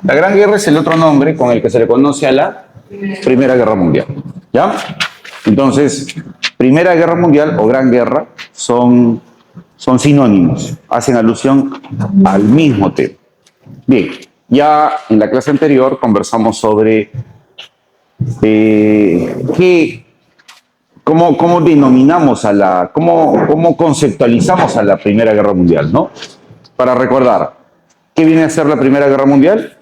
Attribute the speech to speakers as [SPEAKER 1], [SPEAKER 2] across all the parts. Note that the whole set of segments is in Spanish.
[SPEAKER 1] La Gran Guerra es el otro nombre con el que se le conoce a la Primera Guerra Mundial. ¿Ya? Entonces, Primera Guerra Mundial o Gran Guerra son sinónimos, hacen alusión al mismo tema. Bien, ya en la clase anterior conversamos sobre cómo denominamos cómo conceptualizamos a la Primera Guerra Mundial, ¿no? Para recordar, ¿qué viene a ser la Primera Guerra Mundial?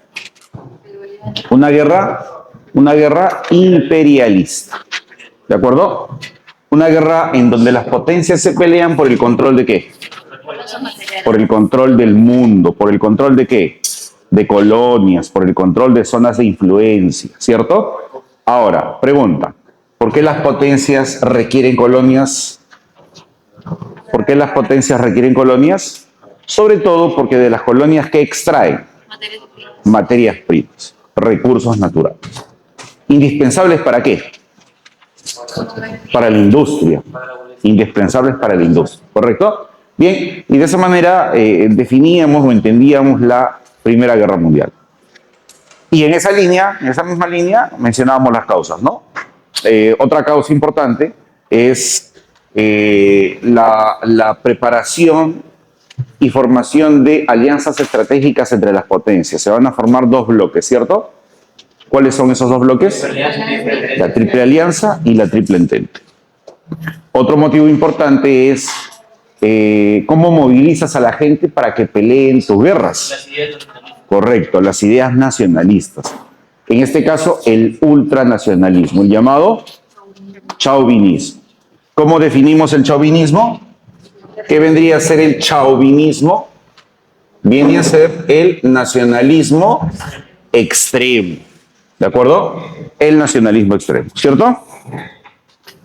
[SPEAKER 1] Una guerra imperialista, ¿de acuerdo? Una guerra en donde las potencias se pelean por el control de ¿qué? Por el control del mundo, por el control de ¿qué? De colonias, por el control de zonas de influencia, ¿cierto? Ahora, pregunta, ¿por qué las potencias requieren colonias? ¿Por qué las potencias requieren colonias? Sobre todo porque de las colonias que extraen materias primas, recursos naturales. ¿Indispensables para qué? Para la industria. Indispensables para la industria, ¿correcto? Bien, y de esa manera definíamos o entendíamos la Primera Guerra Mundial. Y en esa misma línea, mencionábamos las causas, ¿no? Otra causa importante es la preparación y formación de alianzas estratégicas entre las potencias. Se van a formar dos bloques, ¿cierto? ¿Cuáles son esos dos bloques? La Triple Alianza y la Triple Entente. Otro motivo importante es cómo movilizas a la gente para que peleen tus guerras. Correcto, las ideas nacionalistas. En este caso, el ultranacionalismo, el llamado chauvinismo. ¿Cómo definimos el chauvinismo? ¿Qué vendría a ser el chauvinismo? Viene a ser el nacionalismo extremo. ¿De acuerdo? El nacionalismo extremo, ¿cierto?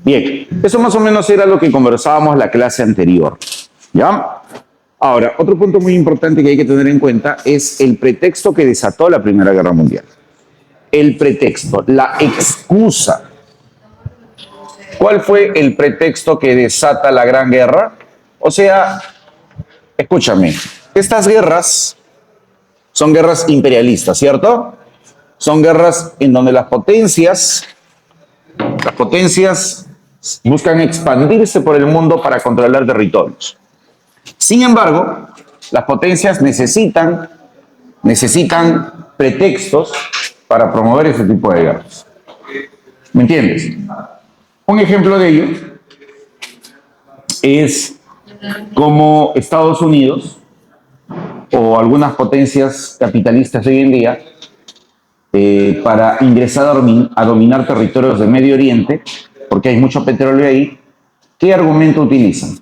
[SPEAKER 1] Bien, eso más o menos era lo que conversábamos la clase anterior. ¿Ya? Ahora, otro punto muy importante que hay que tener en cuenta es el pretexto que desató la Primera Guerra Mundial. El pretexto, la excusa. ¿Cuál fue el pretexto que desata la Gran Guerra? O sea, escúchame, estas guerras son guerras imperialistas, ¿cierto? Son guerras en donde las potencias buscan expandirse por el mundo para controlar territorios. Sin embargo, las potencias necesitan pretextos para promover ese tipo de guerras. ¿Me entiendes? Un ejemplo de ello es como Estados Unidos o algunas potencias capitalistas de hoy en día, para ingresar a dominar territorios de Medio Oriente, porque hay mucho petróleo ahí, ¿qué argumento utilizan?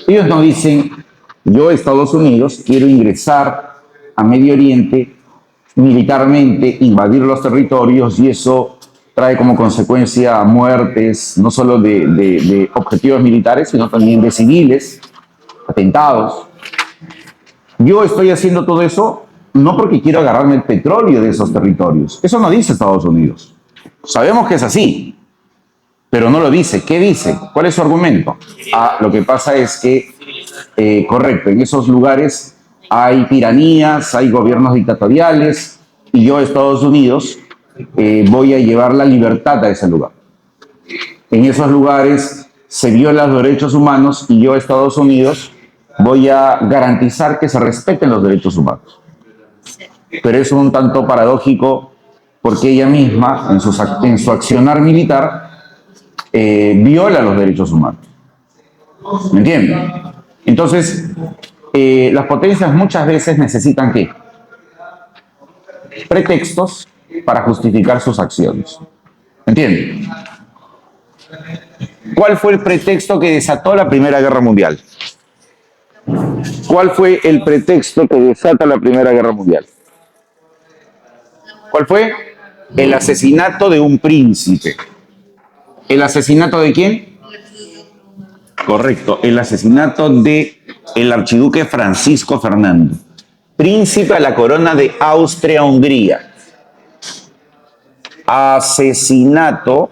[SPEAKER 1] Ellos no dicen, yo, Estados Unidos, quiero ingresar a Medio Oriente militarmente, invadir los territorios, y eso trae como consecuencia muertes, no solo de objetivos militares, sino también de civiles, atentados. Yo estoy haciendo todo eso no porque quiero agarrarme el petróleo de esos territorios. Eso no dice Estados Unidos. Sabemos que es así, pero no lo dice. ¿Qué dice? ¿Cuál es su argumento? Lo que pasa es que, correcto, en esos lugares hay tiranías, hay gobiernos dictatoriales, y yo, Estados Unidos, voy a llevar la libertad a ese lugar. En esos lugares se violan los derechos humanos y yo, Estados Unidos, voy a garantizar que se respeten los derechos humanos. Pero es un tanto paradójico porque ella misma, en su accionar militar, viola los derechos humanos. ¿Me entienden? Entonces, las potencias muchas veces necesitan ¿qué? Pretextos para justificar sus acciones. ¿Me entienden? ¿Cuál fue el pretexto que desató la Primera Guerra Mundial? ¿Cuál fue el pretexto que desata la Primera Guerra Mundial? ¿Cuál fue? El asesinato de un príncipe. ¿El asesinato de quién? Correcto, el asesinato de el archiduque Francisco Fernando, príncipe a la corona de Austria-Hungría. Asesinato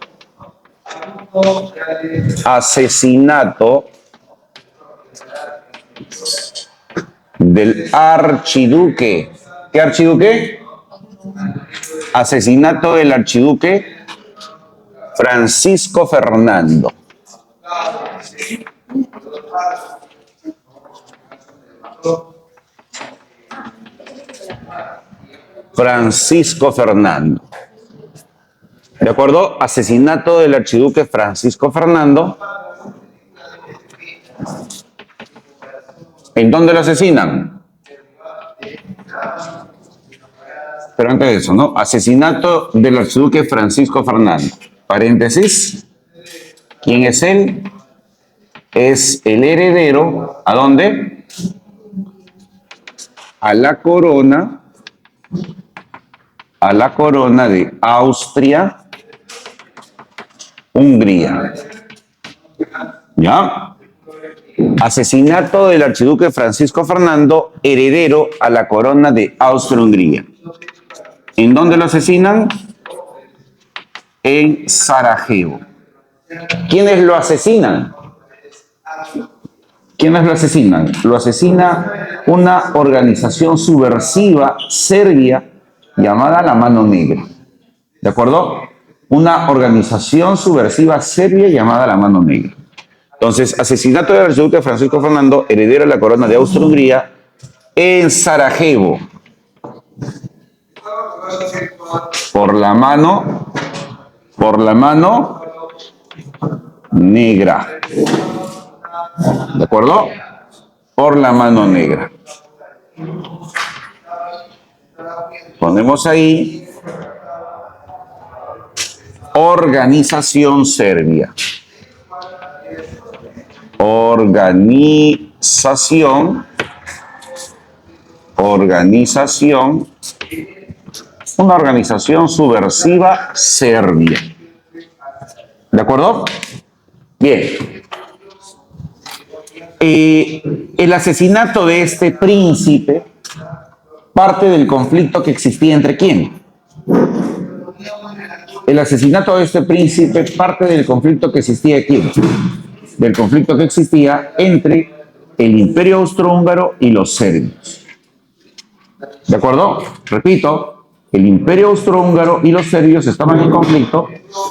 [SPEAKER 1] del archiduque. ¿Qué archiduque? Asesinato del archiduque Francisco Fernando. Francisco Fernando. ¿De acuerdo? Asesinato del archiduque Francisco Fernando. ¿En dónde lo asesinan? Pero antes de eso, ¿no? Asesinato del archiduque Francisco Fernando. Paréntesis. ¿Quién es él? Es el heredero. ¿A dónde? A la corona de Austria-Hungría. ¿Ya? Asesinato del archiduque Francisco Fernando, heredero a la corona de Austria-Hungría. ¿En dónde lo asesinan? En Sarajevo. ¿Quiénes lo asesinan? ¿Quiénes lo asesinan? Lo asesina una organización subversiva serbia llamada La Mano Negra. ¿De acuerdo? Una organización subversiva serbia llamada La Mano Negra. Entonces, asesinato del archiduque Francisco Fernando, heredero de la corona de Austria-Hungría, en Sarajevo. Por la mano negra. ¿De acuerdo? Por la mano negra. Ponemos ahí organización serbia. Una organización subversiva serbia. ¿De acuerdo? Bien. El asesinato de este príncipe parte del conflicto que existía entre ¿quién? El asesinato de este príncipe parte del conflicto que existía ¿quién? Del conflicto que existía entre el Imperio Austrohúngaro y los serbios. ¿De acuerdo? Repito, el Imperio Austrohúngaro y los serbios estaban en conflicto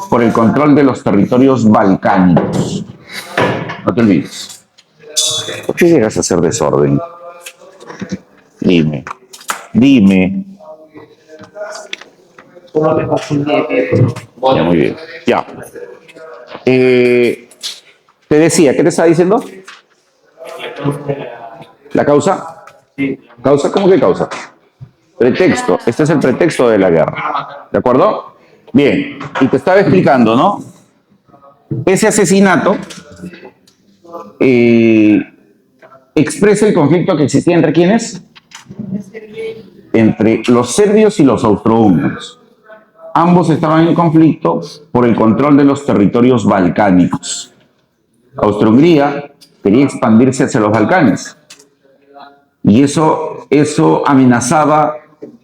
[SPEAKER 1] por el control de los territorios balcánicos. No te olvides. ¿Por qué llegas a hacer desorden? Dime. Ya, muy bien. Ya. Te decía, ¿qué te estaba diciendo? ¿La causa? ¿Causa? ¿Cómo que causa? Pretexto. Este es el pretexto de la guerra. ¿De acuerdo? Bien. Y te estaba explicando, ¿no? Ese asesinato expresa el conflicto que existía entre ¿quiénes? Entre los serbios y los austrohúngaros. Ambos estaban en conflicto por el control de los territorios balcánicos. Austria-Hungría quería expandirse hacia los Balcanes y eso amenazaba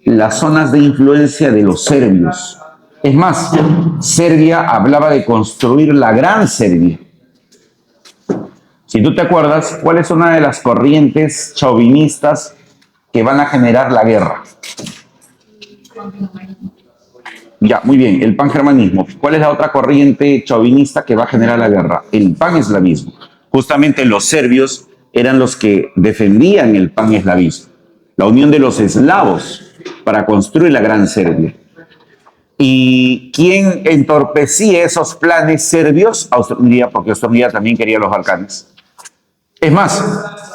[SPEAKER 1] las zonas de influencia de los serbios. Es más, Serbia hablaba de construir la Gran Serbia. Si tú te acuerdas, ¿cuál es una de las corrientes chauvinistas que van a generar la guerra? Ya, muy bien, el pangermanismo. ¿Cuál es la otra corriente chauvinista que va a generar la guerra? El paneslavismo. Justamente los serbios eran los que defendían el paneslavismo, la unión de los eslavos para construir la Gran Serbia. ¿Y quién entorpecía esos planes serbios? Austria-Hungría, porque Austria-Hungría también quería los Balcanes. Es más,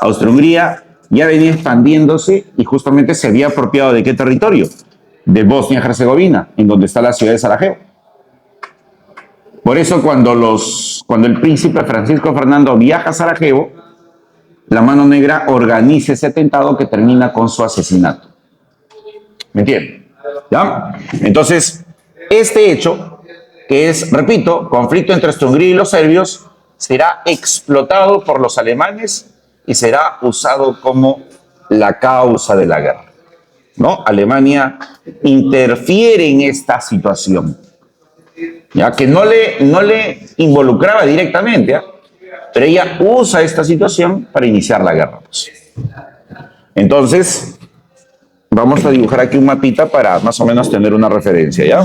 [SPEAKER 1] Austria-Hungría ya venía expandiéndose y justamente se había apropiado ¿de qué territorio? De Bosnia-Herzegovina, en donde está la ciudad de Sarajevo. Por eso cuando el príncipe Francisco Fernando viaja a Sarajevo, la Mano Negra organiza ese atentado que termina con su asesinato. ¿Me entienden? ¿Ya? Entonces, este hecho, que es, repito, conflicto entre Austria-Hungría y los serbios, será explotado por los alemanes y será usado como la causa de la guerra. ¿No? Alemania interfiere en esta situación, ya que no le involucraba directamente, ¿ya? Pero ella usa esta situación para iniciar la guerra. Entonces, Vamos a dibujar aquí un mapita para más o menos tener una referencia, ¿ya?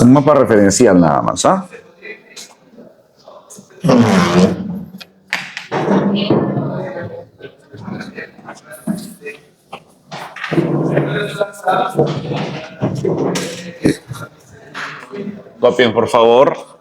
[SPEAKER 1] Un mapa referencial nada más, ¿ah? Copien, por favor.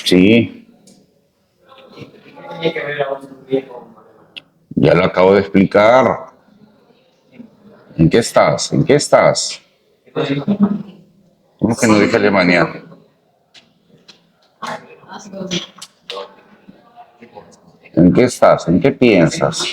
[SPEAKER 1] Sí, ya lo acabo de explicar. ¿En qué estás? ¿En qué estás? ¿Cómo que no dije Alemania? ¿En qué estás? ¿En qué piensas?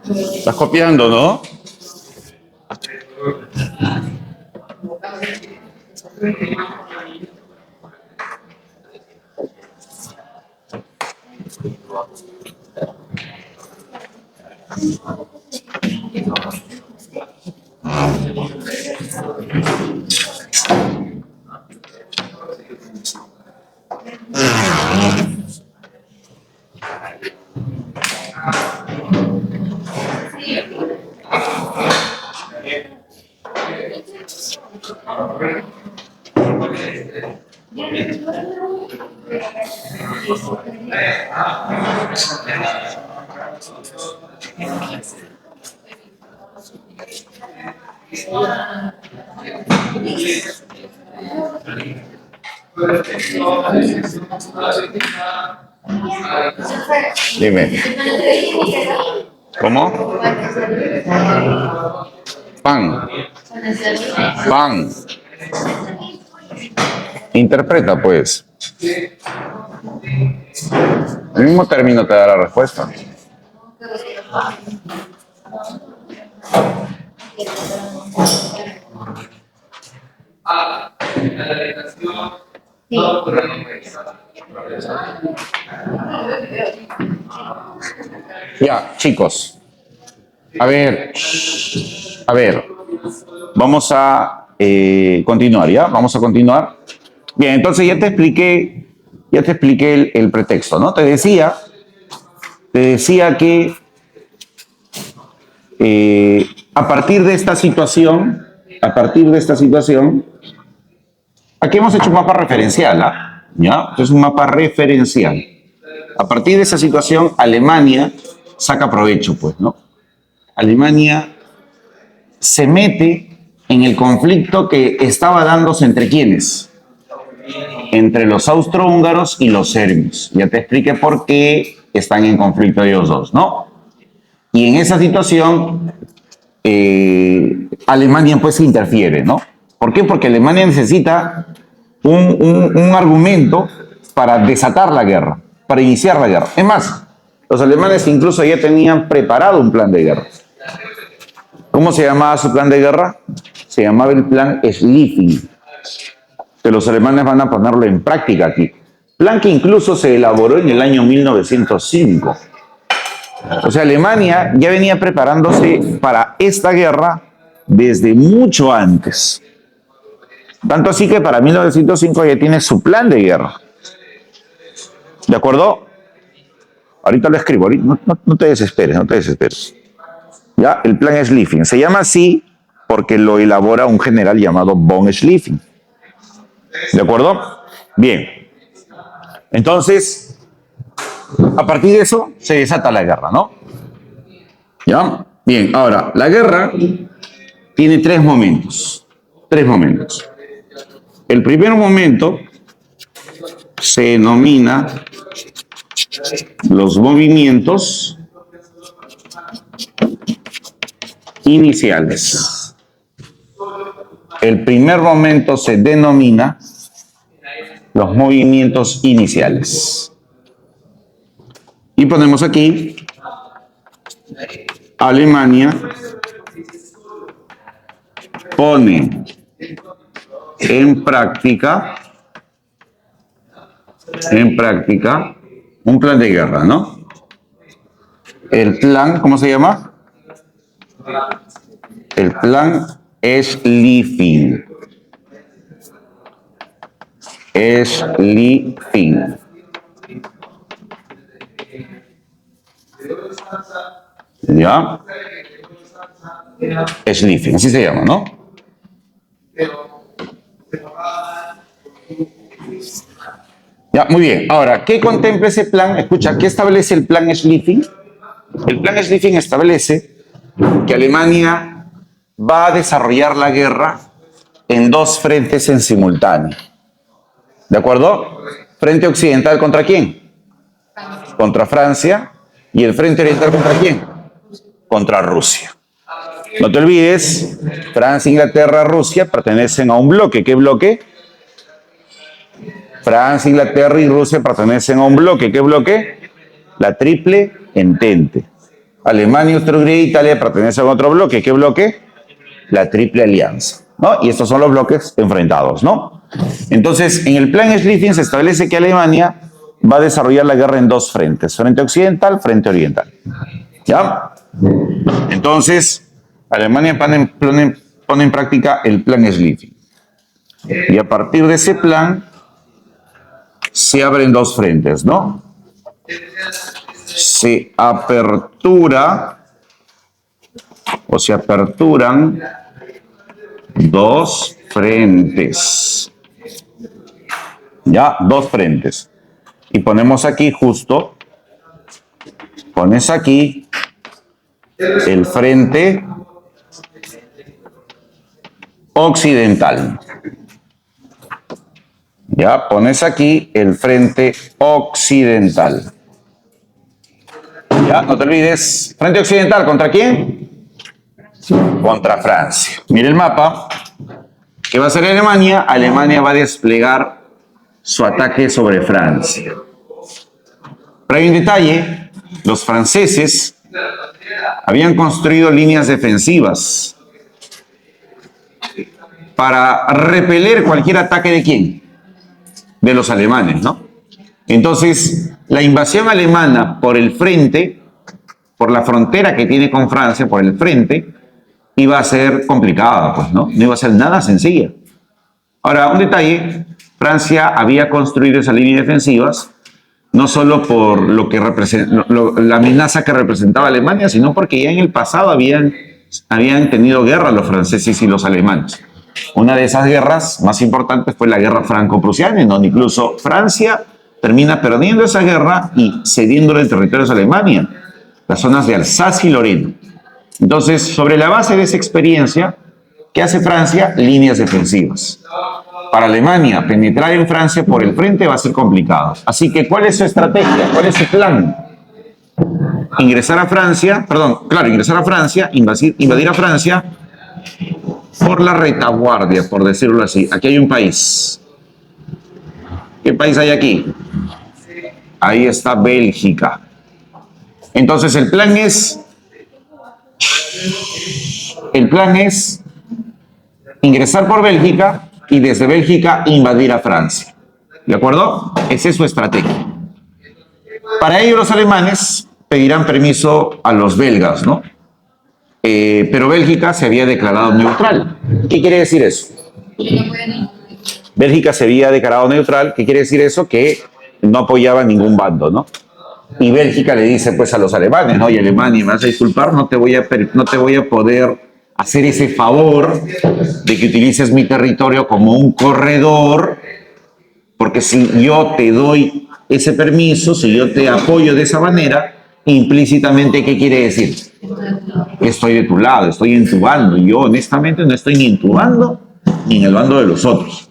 [SPEAKER 1] ¿Estás copiando, no? Dime. ¿Cómo? Pan. Pan. Interpreta, pues. El mismo término te da la respuesta. Ya, chicos. A ver, vamos a continuar, ¿ya? Vamos a continuar. Bien, entonces ya te expliqué el pretexto, ¿no? Te decía que a partir de esta situación, aquí hemos hecho un mapa referencial, ¿ah? ¿Ya? Esto es un mapa referencial. A partir de esa situación, Alemania saca provecho, pues, ¿no? Alemania se mete en el conflicto que estaba dándose entre quiénes, entre los austrohúngaros y los serbios. Ya te expliqué por qué están en conflicto ellos dos, ¿no? Y en esa situación, Alemania pues interfiere, ¿no? ¿Por qué? Porque Alemania necesita un argumento para desatar la guerra, para iniciar la guerra. Es más, los alemanes incluso ya tenían preparado un plan de guerra. ¿Cómo se llamaba su plan de guerra? Se llamaba el plan Schlieffen, que los alemanes van a ponerlo en práctica aquí. Plan que incluso se elaboró en el año 1905. O sea, Alemania ya venía preparándose para esta guerra desde mucho antes. Tanto así que para 1905 ya tiene su plan de guerra. ¿De acuerdo? Ahorita lo escribo, no te desesperes, no te desesperes. Ya, el plan Schlieffen. Se llama así porque lo elabora un general llamado von Schlieffen. ¿De acuerdo? Bien. Entonces, a partir de eso se desata la guerra, ¿no? ¿Ya? Bien, ahora, la guerra tiene tres momentos. El primer momento se denomina los movimientos iniciales. El primer momento se denomina los movimientos iniciales. Y ponemos aquí Alemania pone en práctica un plan de guerra, ¿no? El plan, ¿cómo se llama? El plan Schlieffen. Schlieffen. ¿Ya? Schlieffen, así se llama, ¿no? Ya, muy bien. Ahora, ¿qué contempla ese plan? Escucha, ¿qué establece el plan Schlieffen? El plan Schlieffen establece que Alemania va a desarrollar la guerra en dos frentes en simultáneo. ¿De acuerdo? Frente occidental ¿contra quién? Contra Francia. ¿Y el frente oriental contra quién? Contra Rusia. No te olvides, Francia, Inglaterra, Rusia pertenecen a un bloque. ¿Qué bloque? Francia, Inglaterra y Rusia pertenecen a un bloque. ¿Qué bloque? La Triple Entente. Alemania, Austria-Hungría e Italia pertenecen a otro bloque. ¿Qué bloque? La Triple Alianza, ¿no? Y estos son los bloques enfrentados, ¿no? Entonces, en el plan Schlieffen se establece que Alemania va a desarrollar la guerra en dos frentes. Frente occidental, frente oriental. ¿Ya? Entonces, Alemania pone en práctica el plan Schlieffen. Y a partir de ese plan se abren dos frentes, ¿no? Se aperturan dos frentes. Ya, dos frentes. Y ponemos aquí justo pones aquí el frente occidental. Ya, pones aquí el frente occidental. Ya, no te olvides. Frente occidental, ¿contra quién? Contra Francia. Mira el mapa. ¿Qué va a hacer Alemania? Alemania va a desplegar su ataque sobre Francia. Pero hay un detalle. Los franceses habían construido líneas defensivas para repeler cualquier ataque de quién? De los alemanes, ¿no? Entonces, la invasión alemana por el frente, por la frontera que tiene con Francia, por el frente, iba a ser complicada, pues, ¿no? No iba a ser nada sencilla. Ahora, un detalle, Francia había construido esas líneas defensivas no solo por la amenaza que representaba Alemania, sino porque ya en el pasado habían tenido guerra los franceses y los alemanes. Una de esas guerras más importantes fue la guerra franco-prusiana, en donde incluso Francia termina perdiendo esa guerra y cediéndole territorios a Alemania, las zonas de Alsacia y Lorena. Entonces, sobre la base de esa experiencia, ¿qué hace Francia? Líneas defensivas. Para Alemania, penetrar en Francia por el frente va a ser complicado. Así que, ¿cuál es su estrategia? ¿Cuál es su plan? Ingresar a Francia, invadir a Francia por la retaguardia, por decirlo así. Aquí hay un país. ¿Qué país hay aquí? Ahí está Bélgica. Entonces, el plan es ingresar por Bélgica y desde Bélgica invadir a Francia. ¿De acuerdo? Esa es su estrategia. Para ello los alemanes pedirán permiso a los belgas, ¿no? Pero Bélgica se había declarado neutral. ¿Qué quiere decir eso? Bélgica se había declarado neutral. ¿Qué quiere decir eso? Que no apoyaba a ningún bando, ¿no? Y Bélgica le dice pues a los alemanes, ¿no? Y Alemania, me vas a disculpar, no te voy a poder hacer ese favor de que utilices mi territorio como un corredor, porque si yo te doy ese permiso, si yo te apoyo de esa manera, implícitamente, ¿qué quiere decir? Estoy de tu lado, estoy en tu bando. Y yo honestamente no estoy ni en tu bando ni en el bando de los otros.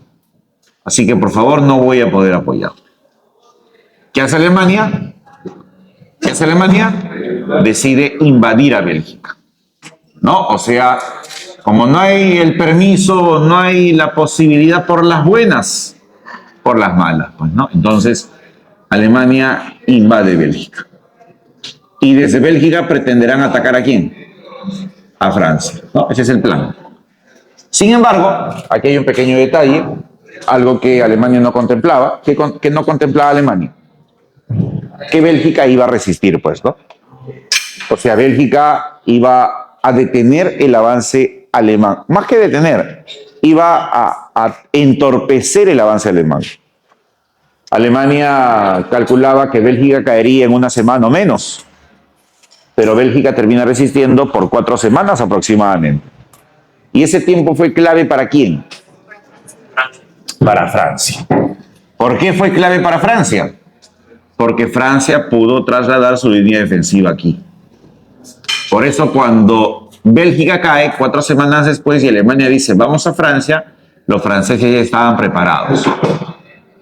[SPEAKER 1] Así que por favor no voy a poder apoyar. ¿Qué hace Alemania? Decide invadir a Bélgica, ¿no? O sea, como no hay el permiso, no hay la posibilidad por las buenas, por las malas, pues, ¿no? Entonces, Alemania invade Bélgica. Y desde Bélgica pretenderán atacar ¿a quién? A Francia, ¿no? Ese es el plan. Sin embargo, aquí hay un pequeño detalle, algo que Alemania no contemplaba, que no contemplaba Alemania. Que Bélgica iba a resistir, pues, ¿no? O sea, Bélgica iba a detener el avance alemán. Más que detener, iba a entorpecer el avance alemán. Alemania calculaba que Bélgica caería en una semana o menos, pero Bélgica termina resistiendo por 4 semanas aproximadamente. Y ese tiempo fue clave ¿para quién? Para Francia. ¿Por qué fue clave para Francia? Porque Francia pudo trasladar su línea defensiva aquí. Por eso cuando Bélgica cae 4 semanas después y Alemania dice vamos a Francia, los franceses ya estaban preparados.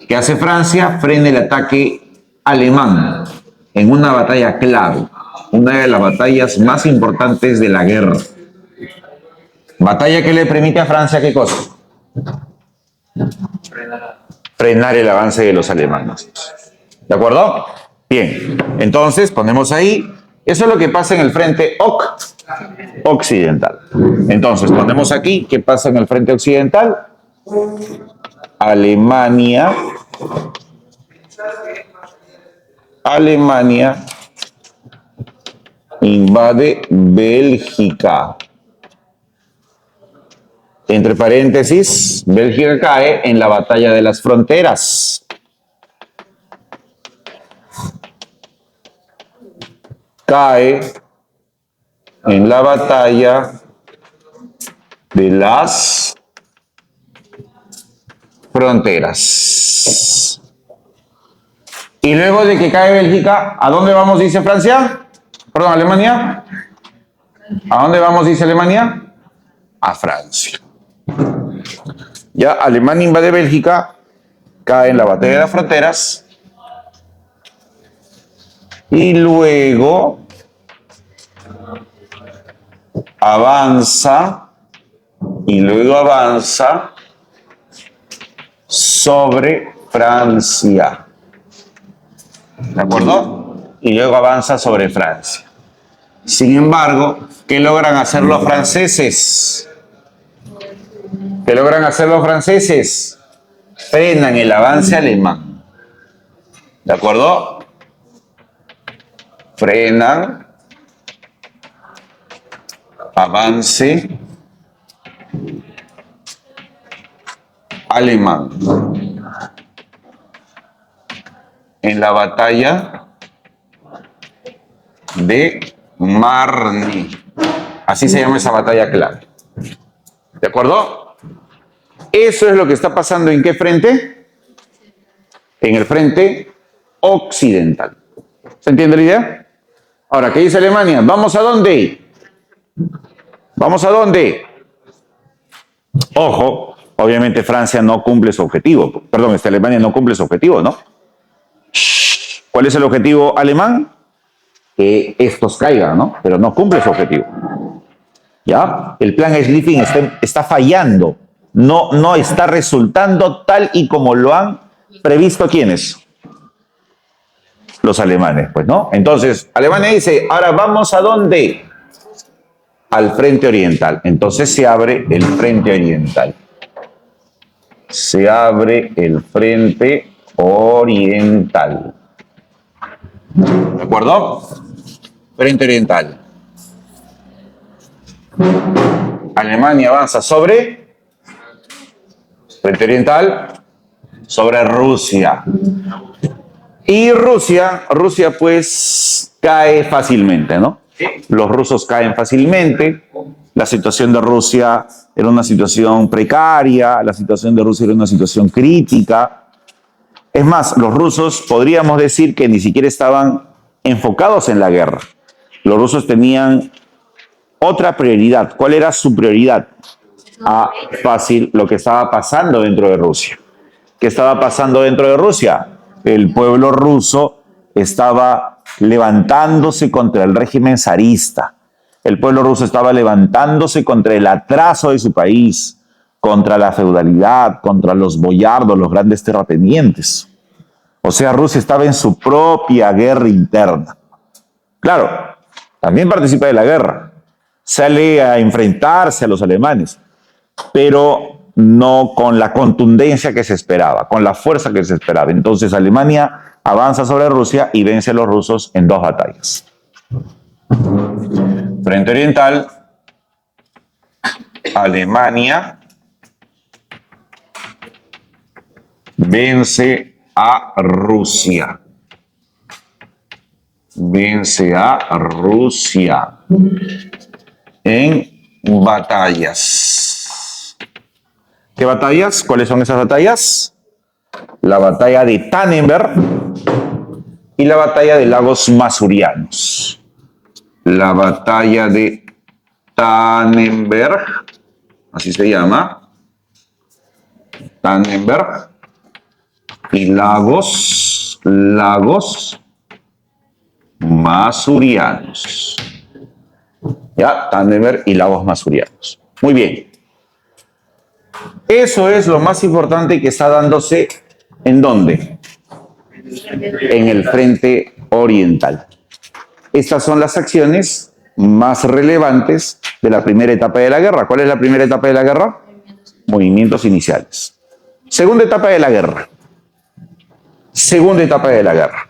[SPEAKER 1] ¿Qué hace Francia? Frena el ataque alemán en una batalla clave, una de las batallas más importantes de la guerra. Batalla que le permite a Francia, ¿qué cosa? Frenar el avance de los alemanes. ¿De acuerdo? Bien, entonces ponemos ahí, eso es lo que pasa en el frente occidental. Entonces ponemos aquí, ¿qué pasa en el frente occidental? Alemania invade Bélgica. Entre paréntesis, Bélgica cae en la batalla de las fronteras. Cae en la batalla de las fronteras. Y luego de que cae Bélgica, ¿a dónde vamos, dice Francia? Perdón, Alemania. ¿A dónde vamos, dice Alemania? A Francia. Ya Alemania invade Bélgica, cae en la batalla de las fronteras y luego avanza sobre Francia. ¿De acuerdo? Y luego avanza sobre Francia. Sin embargo, ¿qué logran hacer los franceses? ¿Qué logran hacer los franceses? Frenan el avance alemán. ¿De acuerdo? Frenan avance alemán en la batalla de Marne. Así se llama esa batalla clave. ¿De acuerdo? Eso es lo que está pasando ¿en qué frente? En el frente occidental. ¿Se entiende la idea? Ahora, ¿qué dice Alemania? ¿Vamos a dónde? ¿Vamos a dónde? Ojo, obviamente Francia no cumple su objetivo. Perdón, Alemania no cumple su objetivo, ¿no? ¿Cuál es el objetivo alemán? Que estos caigan, ¿no? Pero no cumple su objetivo. ¿Ya? El plan Schlieffen está fallando. No está resultando tal y como lo han previsto ¿quiénes? Los alemanes, pues, ¿no? Entonces, Alemania dice, ahora vamos a ¿dónde? Al frente oriental. Entonces se abre el frente oriental. Se abre el frente oriental. ¿De acuerdo? Frente oriental. Alemania avanza sobre frente oriental, sobre Rusia. Y Rusia pues cae fácilmente, ¿no? Los rusos caen fácilmente. La situación de Rusia era una situación precaria, la situación de Rusia era una situación crítica. Es más, los rusos podríamos decir que ni siquiera estaban enfocados en la guerra. Los rusos tenían otra prioridad. ¿Cuál era su prioridad? Fácil, lo que estaba pasando dentro de Rusia. ¿Qué estaba pasando dentro de Rusia? El pueblo ruso estaba levantándose contra el régimen zarista. El pueblo ruso estaba levantándose contra el atraso de su país, contra la feudalidad, contra los boyardos, los grandes terratenientes. O sea, Rusia estaba en su propia guerra interna. Claro, también participa de la guerra. Sale a enfrentarse a los alemanes, pero no con la contundencia que se esperaba, con la fuerza que se esperaba. Entonces Alemania avanza sobre Rusia y vence a los rusos en 2 batallas. Frente oriental, Alemania vence a Rusia. Vence a Rusia en batallas. ¿Qué batallas? ¿Cuáles son esas batallas? La batalla de Tannenberg y la batalla de Lagos Masurianos. La batalla de Tannenberg, así se llama, Tannenberg y Lagos Masurianos. Ya, Tannenberg y Lagos Masurianos. Muy bien. Eso es lo más importante que está dándose ¿en dónde? En el frente oriental. Estas son las acciones más relevantes de la primera etapa de la guerra. ¿Cuál es la primera etapa de la guerra? Movimientos iniciales. Segunda etapa de la guerra. Segunda etapa de la guerra.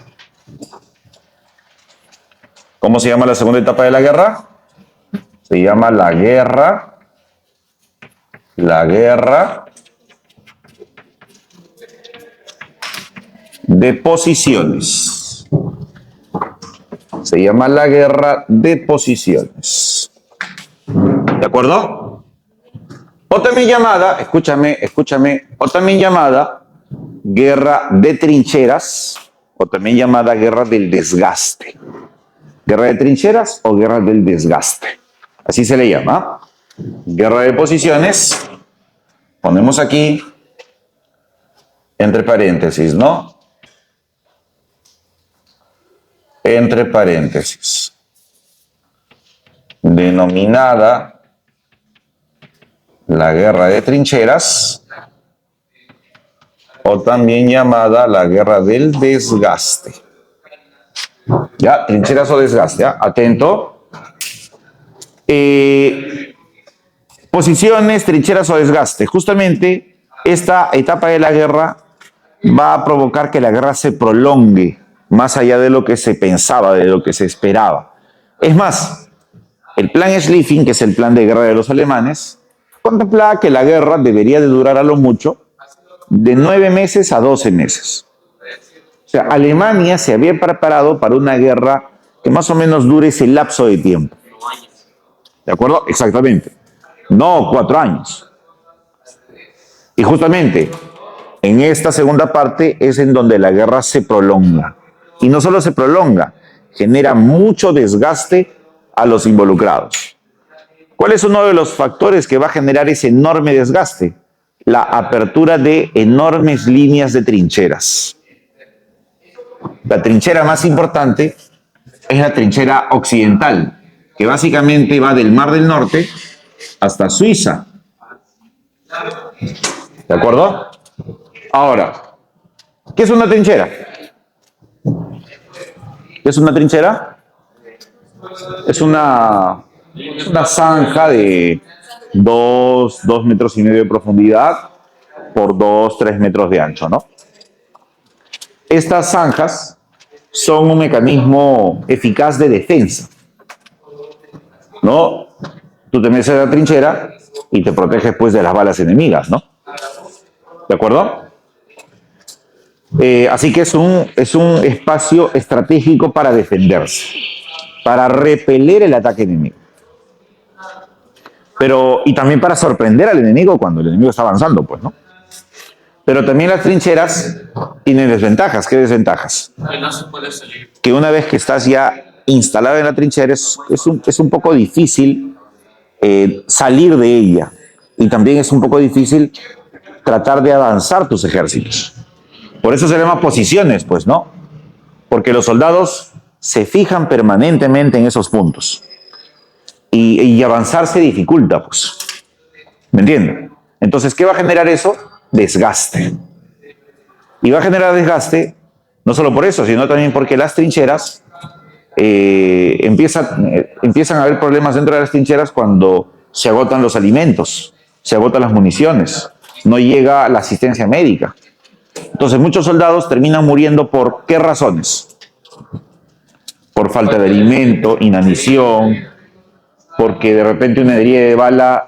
[SPEAKER 1] ¿Cómo se llama la segunda etapa de la guerra? Se llama la guerra de posiciones. Se llama la guerra de posiciones. ¿De acuerdo? O también llamada, escúchame, o también llamada guerra de trincheras, o también llamada guerra del desgaste. Guerra de trincheras o guerra del desgaste. Así se le llama. Guerra de posiciones. Ponemos aquí entre paréntesis, ¿no? Entre paréntesis. Denominada la guerra de trincheras o también llamada la guerra del desgaste. ¿Ya? Trincheras o desgaste, ¿ya? Atento. Posiciones, trincheras o desgaste. Justamente esta etapa de la guerra va a provocar que la guerra se prolongue más allá de lo que se pensaba, de lo que se esperaba. Es más, el plan Schlieffen, que es el plan de guerra de los alemanes, contemplaba que la guerra debería de durar a lo mucho de 9 meses a 12 meses. O sea, Alemania se había preparado para una guerra que más o menos dure ese lapso de tiempo. ¿De acuerdo? Exactamente. No 4 años. Y justamente en esta segunda parte es en donde la guerra se prolonga. Y no solo se prolonga, genera mucho desgaste a los involucrados. ¿Cuál es uno de los factores que va a generar ese enorme desgaste? La apertura de enormes líneas de trincheras. La trinchera más importante es la trinchera occidental, que básicamente va del Mar del Norte hasta Suiza. ¿De acuerdo? Ahora, ¿qué es una trinchera? ¿Qué es una trinchera? Es una zanja de 2 metros y medio de profundidad por 2, 3 metros de ancho, ¿no? Estas zanjas son un mecanismo eficaz de defensa, ¿no? Tú te metes en la trinchera y te proteges pues de las balas enemigas, ¿no? ¿De acuerdo? Así que es un espacio estratégico para defenderse, para repeler el ataque enemigo. Y también para sorprender al enemigo cuando el enemigo está avanzando, pues, ¿no? Pero también las trincheras tienen desventajas. ¿Qué desventajas? Que una vez que estás ya instalado en la trinchera es un poco difícil salir de ella. Y también es un poco difícil tratar de avanzar tus ejércitos. Por eso se llama posiciones, pues, ¿no? Porque los soldados se fijan permanentemente en esos puntos. Y avanzar se dificulta, pues. ¿Me entienden? Entonces, ¿qué va a generar eso? Desgaste. Y va a generar desgaste no solo por eso, sino también porque las trincheras empiezan a haber problemas dentro de las trincheras cuando se agotan los alimentos, se agotan las municiones, no llega la asistencia médica. Entonces muchos soldados terminan muriendo ¿por qué razones? Por falta de alimento, inanición, porque de repente una herida de bala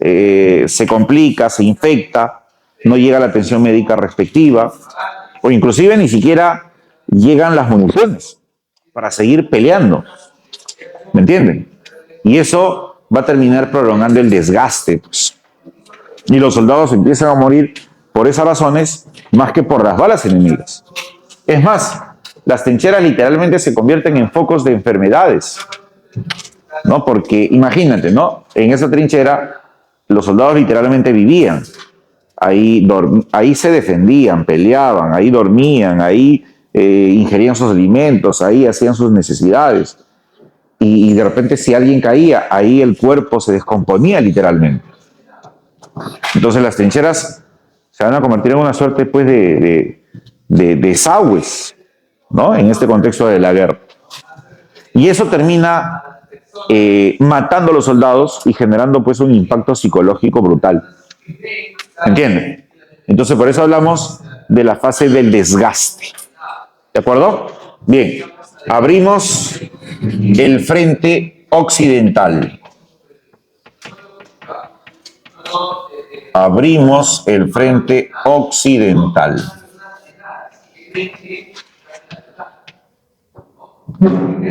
[SPEAKER 1] se complica, se infecta, no llega la atención médica respectiva, o inclusive ni siquiera llegan las municiones para seguir peleando. ¿Me entienden? Y eso va a terminar prolongando el desgaste, pues. Y los soldados empiezan a morir por esas razones más que por las balas enemigas. Es más, las trincheras literalmente se convierten en focos de enfermedades, ¿no? Porque imagínate, ¿no? En esa trinchera los soldados literalmente vivían. Ahí se defendían, peleaban, ahí dormían, ahí ingerían sus alimentos, ahí hacían sus necesidades. Y de repente si alguien caía, ahí el cuerpo se descomponía literalmente. Entonces las trincheras se van a convertir en una suerte pues de desagües, ¿no? En este contexto de la guerra. Y eso termina matando a los soldados y generando pues un impacto psicológico brutal. ¿Entienden? Entonces por eso hablamos de la fase del desgaste. ¿De acuerdo? Bien, abrimos el frente occidental. Abrimos el frente occidental.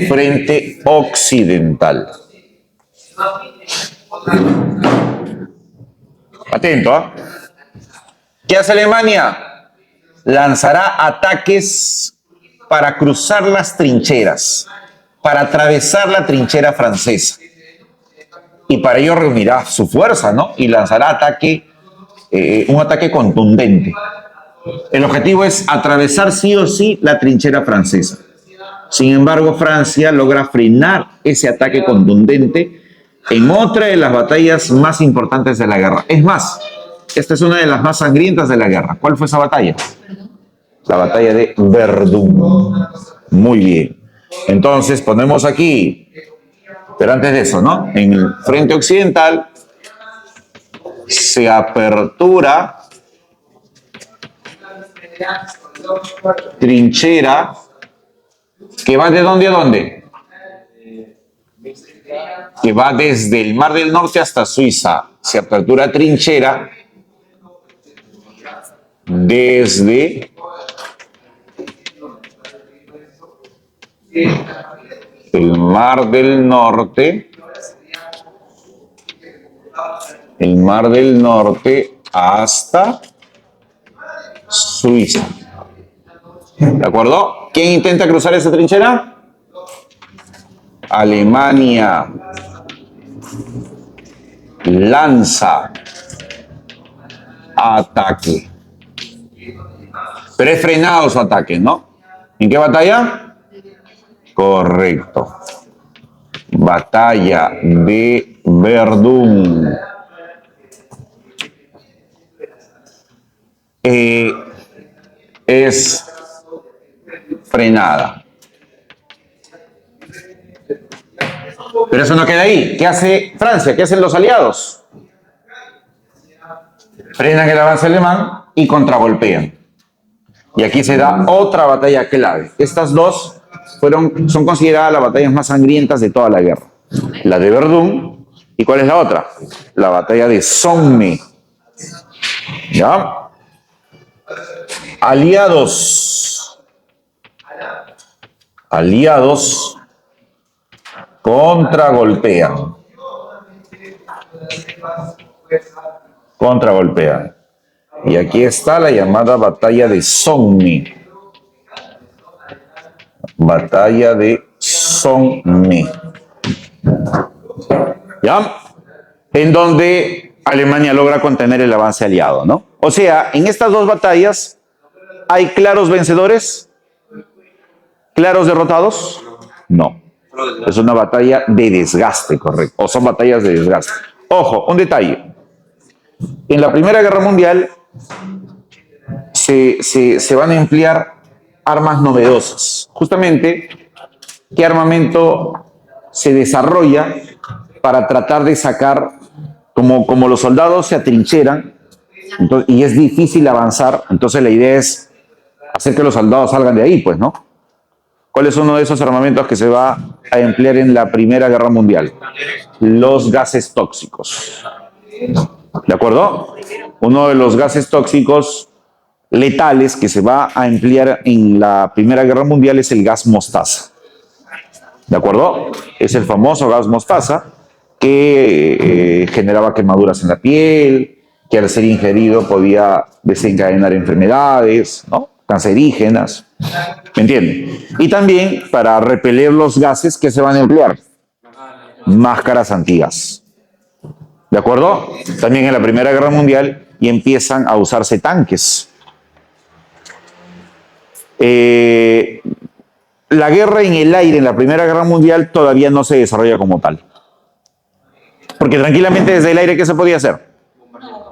[SPEAKER 1] Frente occidental. Atento, ¿eh? ¿Qué hace Alemania? Lanzará ataques para cruzar las trincheras. para atravesar la trinchera francesa. Y para ello reunirá su fuerza, ¿no? Y lanzará un ataque contundente. El objetivo es atravesar sí o sí la trinchera francesa. Sin embargo, Francia logra frenar ese ataque contundente en otra de las batallas más importantes de la guerra. Es más, esta es una de las más sangrientas de la guerra. ¿Cuál fue esa batalla? La batalla de Verdún. Muy bien. Entonces ponemos aquí, pero antes de eso, ¿no? En el frente occidental se apertura trinchera que va de dónde a dónde? Que va desde el Mar del Norte hasta Suiza. Se apertura trinchera desde el Mar del Norte, hasta Suiza. ¿De acuerdo? ¿Quién intenta cruzar esa trinchera? Alemania lanza ataque. Pero es frenado su ataque, ¿no? ¿En qué batalla? Correcto. Batalla de Verdún. Es frenada. Pero eso no queda ahí. ¿Qué hace Francia? ¿Qué hacen los aliados? Frenan el avance alemán y contragolpean. Y aquí se da otra batalla clave. Estas dos son consideradas las batallas más sangrientas de toda la guerra. La de Verdún. ¿Y cuál es la otra? La batalla de Somme. ¿Ya? Aliados contragolpean. Y aquí está la llamada batalla de Somme. Batalla de Somme. ¿Ya? En donde Alemania logra contener el avance aliado, ¿no? O sea, en estas dos batallas ¿hay claros vencedores? ¿Claros derrotados? No. Es una batalla de desgaste, correcto. O son batallas de desgaste. Ojo, un detalle. En la Primera Guerra Mundial se van a emplear armas novedosas. Justamente, ¿qué armamento se desarrolla para tratar de sacar, como los soldados se atrincheran y es difícil avanzar? Entonces la idea es hacer que los soldados salgan de ahí, pues, ¿no? ¿Cuál es uno de esos armamentos que se va a emplear en la Primera Guerra Mundial? Los gases tóxicos. ¿De acuerdo? Uno de los gases tóxicos letales que se va a emplear en la Primera Guerra Mundial es el gas mostaza. ¿De acuerdo? Es el famoso gas mostaza que generaba quemaduras en la piel, que al ser ingerido podía desencadenar enfermedades, ¿no? Cancerígenas. ¿Me entienden? Y también para repeler los gases que se van a emplear. Máscaras antigas. ¿De acuerdo? También en la Primera Guerra Mundial y empiezan a usarse tanques. La guerra en el aire en la Primera Guerra Mundial todavía no se desarrolla como tal. Porque tranquilamente desde el aire, ¿qué se podía hacer?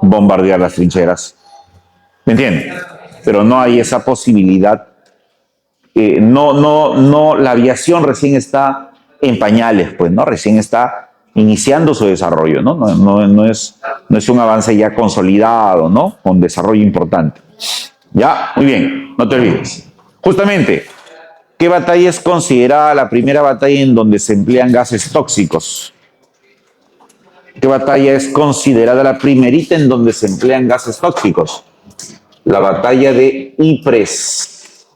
[SPEAKER 1] Bombardear las trincheras. ¿Me entienden? Pero no hay esa posibilidad. La aviación recién está en pañales, pues, ¿no? Recién está iniciando su desarrollo, ¿no? No es un avance ya consolidado, ¿no? Con desarrollo importante. Ya, muy bien, no te olvides. Justamente, ¿qué batalla es considerada la primera batalla en donde se emplean gases tóxicos? ¿Qué batalla es considerada la primerita en donde se emplean gases tóxicos? La batalla de Ypres.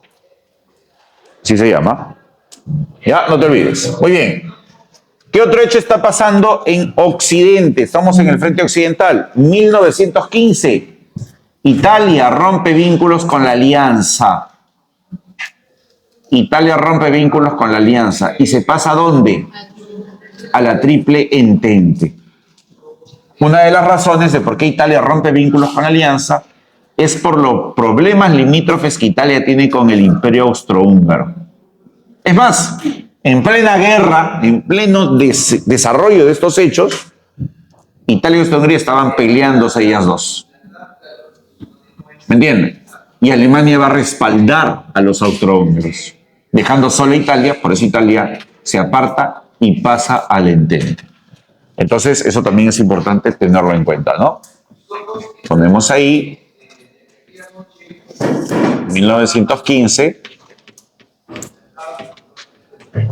[SPEAKER 1] ¿Sí se llama? Ya, no te olvides. Muy bien. ¿Qué otro hecho está pasando en Occidente? Estamos en el frente occidental. 1915. Italia rompe vínculos con la Alianza. Italia rompe vínculos con la alianza y se pasa ¿a dónde? A la Triple Entente. Una de las razones de por qué Italia rompe vínculos con la alianza es por los problemas limítrofes que Italia tiene con el Imperio Austrohúngaro. Es más, en plena guerra, en pleno desarrollo de estos hechos, Italia y Austria-Hungría estaban peleándose ellas dos. ¿Me entienden? Y Alemania va a respaldar a los austrohúngaros, dejando sola Italia, por eso Italia se aparta y pasa al Entente. Entonces, eso también es importante tenerlo en cuenta, ¿no? Ponemos ahí 1915,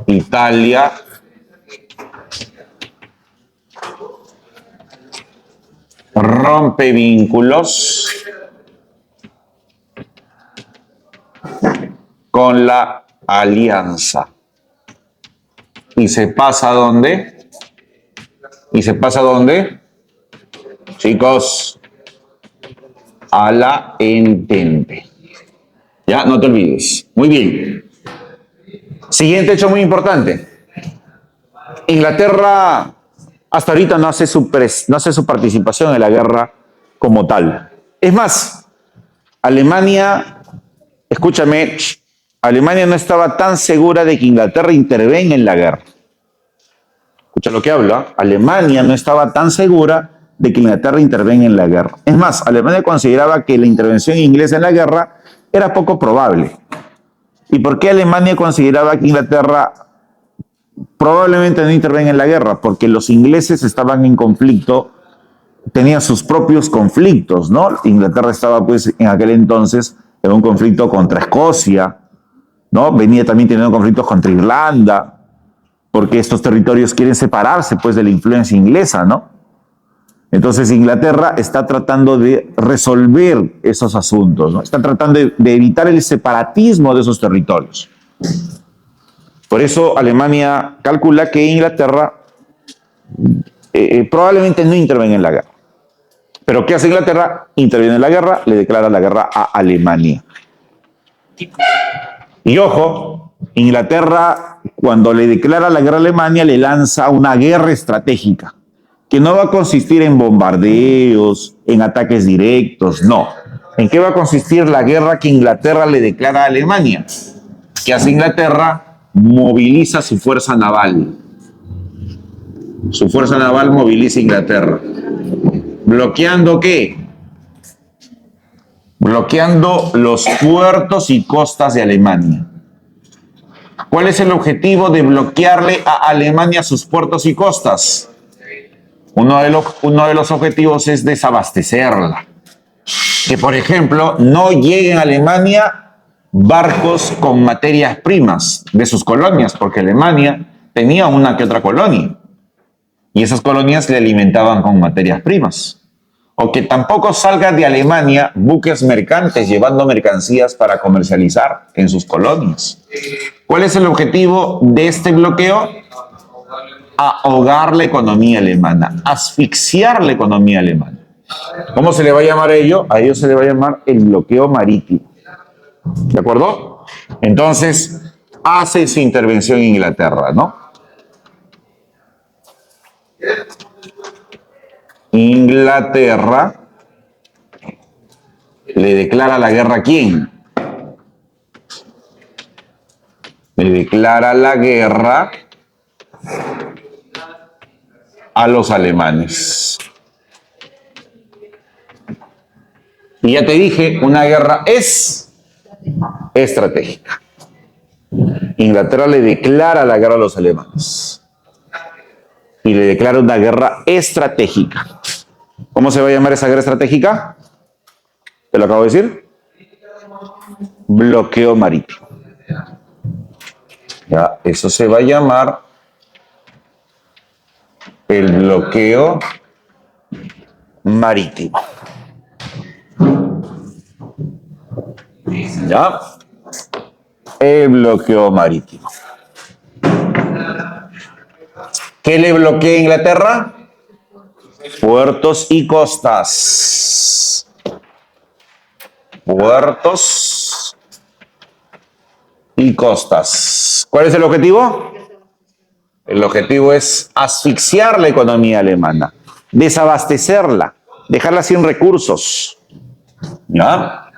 [SPEAKER 1] Italia rompe vínculos con la alianza. ¿Y se pasa a dónde? ¿Y se pasa a dónde? Chicos, a la Entente. Ya, no te olvides. Muy bien. Siguiente hecho muy importante. Inglaterra hasta ahorita no hace su participación en la guerra como tal. Es más, Alemania, escúchame, Alemania no estaba tan segura de que Inglaterra intervenga en la guerra. Escucha lo que hablo, ¿eh? Alemania no estaba tan segura de que Inglaterra intervenga en la guerra. Es más, Alemania consideraba que la intervención inglesa en la guerra era poco probable. ¿Y por qué Alemania consideraba que Inglaterra probablemente no intervenga en la guerra? Porque los ingleses estaban en conflicto, tenían sus propios conflictos, ¿no? Inglaterra estaba, pues, en aquel entonces en un conflicto contra Escocia, ¿no? Venía también teniendo conflictos contra Irlanda, porque estos territorios quieren separarse, pues, de la influencia inglesa, ¿no? Entonces Inglaterra está tratando de resolver esos asuntos, ¿no? Está tratando de evitar el separatismo de esos territorios. Por eso Alemania calcula que Inglaterra probablemente no intervenga en la guerra. Pero ¿qué hace Inglaterra? Interviene en la guerra, le declara la guerra a Alemania. Y ojo, Inglaterra, cuando le declara la guerra a Alemania, le lanza una guerra estratégica, que no va a consistir en bombardeos, en ataques directos, no. ¿En qué va a consistir la guerra que Inglaterra le declara a Alemania? ¿Qué hace Inglaterra? Moviliza su fuerza naval. Su fuerza naval moviliza Inglaterra. ¿Bloqueando qué? Bloqueando los puertos y costas de Alemania. ¿Cuál es el objetivo de bloquearle a Alemania sus puertos y costas? Uno de los objetivos es desabastecerla. Que, por ejemplo, no lleguen a Alemania barcos con materias primas de sus colonias, porque Alemania tenía una que otra colonia. Y esas colonias le alimentaban con materias primas. O que tampoco salgan de Alemania buques mercantes llevando mercancías para comercializar en sus colonias. ¿Cuál es el objetivo de este bloqueo? Ahogar la economía alemana, asfixiar la economía alemana. ¿Cómo se le va a llamar a ello? A ello se le va a llamar el bloqueo marítimo. ¿De acuerdo? Entonces, hace su intervención en Inglaterra, ¿no? Inglaterra le declara la guerra ¿a quién? Le declara la guerra a los alemanes. Y ya te dije, una guerra es estratégica. Inglaterra le declara la guerra a los alemanes. Y le declara una guerra estratégica. ¿Cómo se va a llamar esa guerra estratégica? ¿Te lo acabo de decir? Bloqueo marítimo. Ya, eso se va a llamar el bloqueo marítimo. ¿Ya? El bloqueo marítimo. ¿Qué le bloquea a Inglaterra? Puertos y costas. Puertos y costas. ¿Cuál es el objetivo? El objetivo es asfixiar la economía alemana, desabastecerla, dejarla sin recursos. ¿Ya?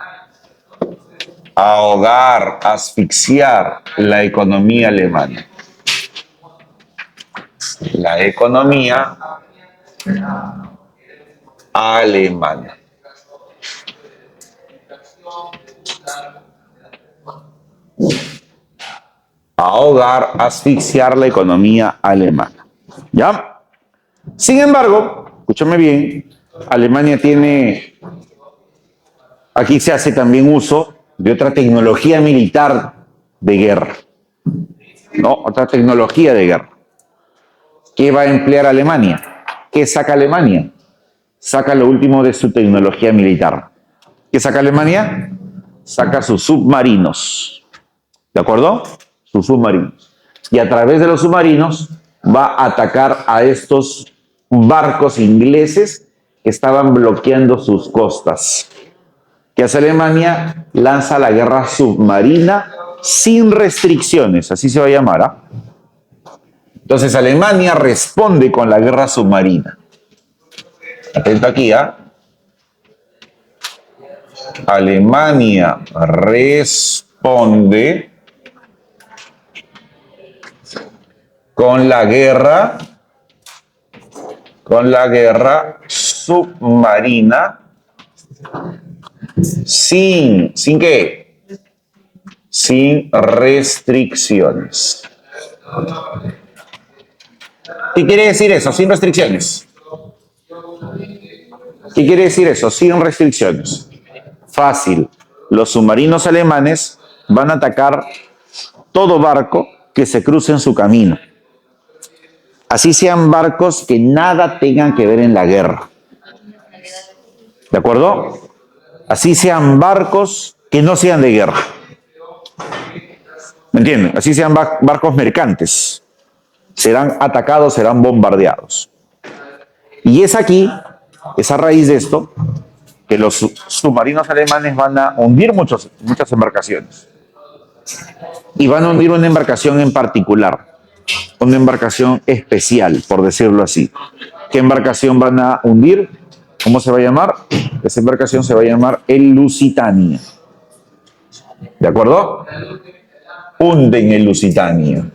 [SPEAKER 1] Ahogar, asfixiar la economía alemana. La economía alemana. Ahogar, asfixiar la economía alemana. ¿Ya? Sin embargo, escúchame bien, Alemania tiene, aquí se hace también uso de otra tecnología militar de guerra. ¿No? Otra tecnología de guerra. ¿Qué va a emplear Alemania? ¿Qué saca Alemania? Saca lo último de su tecnología militar. ¿Qué saca Alemania? Saca sus submarinos. ¿De acuerdo? Sus submarinos. Y a través de los submarinos va a atacar a estos barcos ingleses que estaban bloqueando sus costas. ¿Qué hace Alemania? Lanza la guerra submarina sin restricciones, así se va a llamar. ¿Ah? Entonces Alemania responde con la guerra submarina. Atento aquí, ¿ah? Alemania responde con la guerra submarina sin qué? Sin restricciones. ¿Qué quiere decir eso? Sin restricciones. ¿Qué quiere decir eso? Sin restricciones. Fácil. Los submarinos alemanes van a atacar todo barco que se cruce en su camino. Así sean barcos que nada tengan que ver en la guerra. ¿De acuerdo? Así sean barcos que no sean de guerra. ¿Me entienden? Así sean barcos mercantes. Serán atacados, serán bombardeados. Y es aquí, es a raíz de esto, que los submarinos alemanes van a hundir muchas embarcaciones. Y van a hundir una embarcación en particular, una embarcación especial, por decirlo así. ¿Qué embarcación van a hundir? ¿Cómo se va a llamar? Esa embarcación se va a llamar el Lusitania. ¿De acuerdo? Hunden el Lusitania.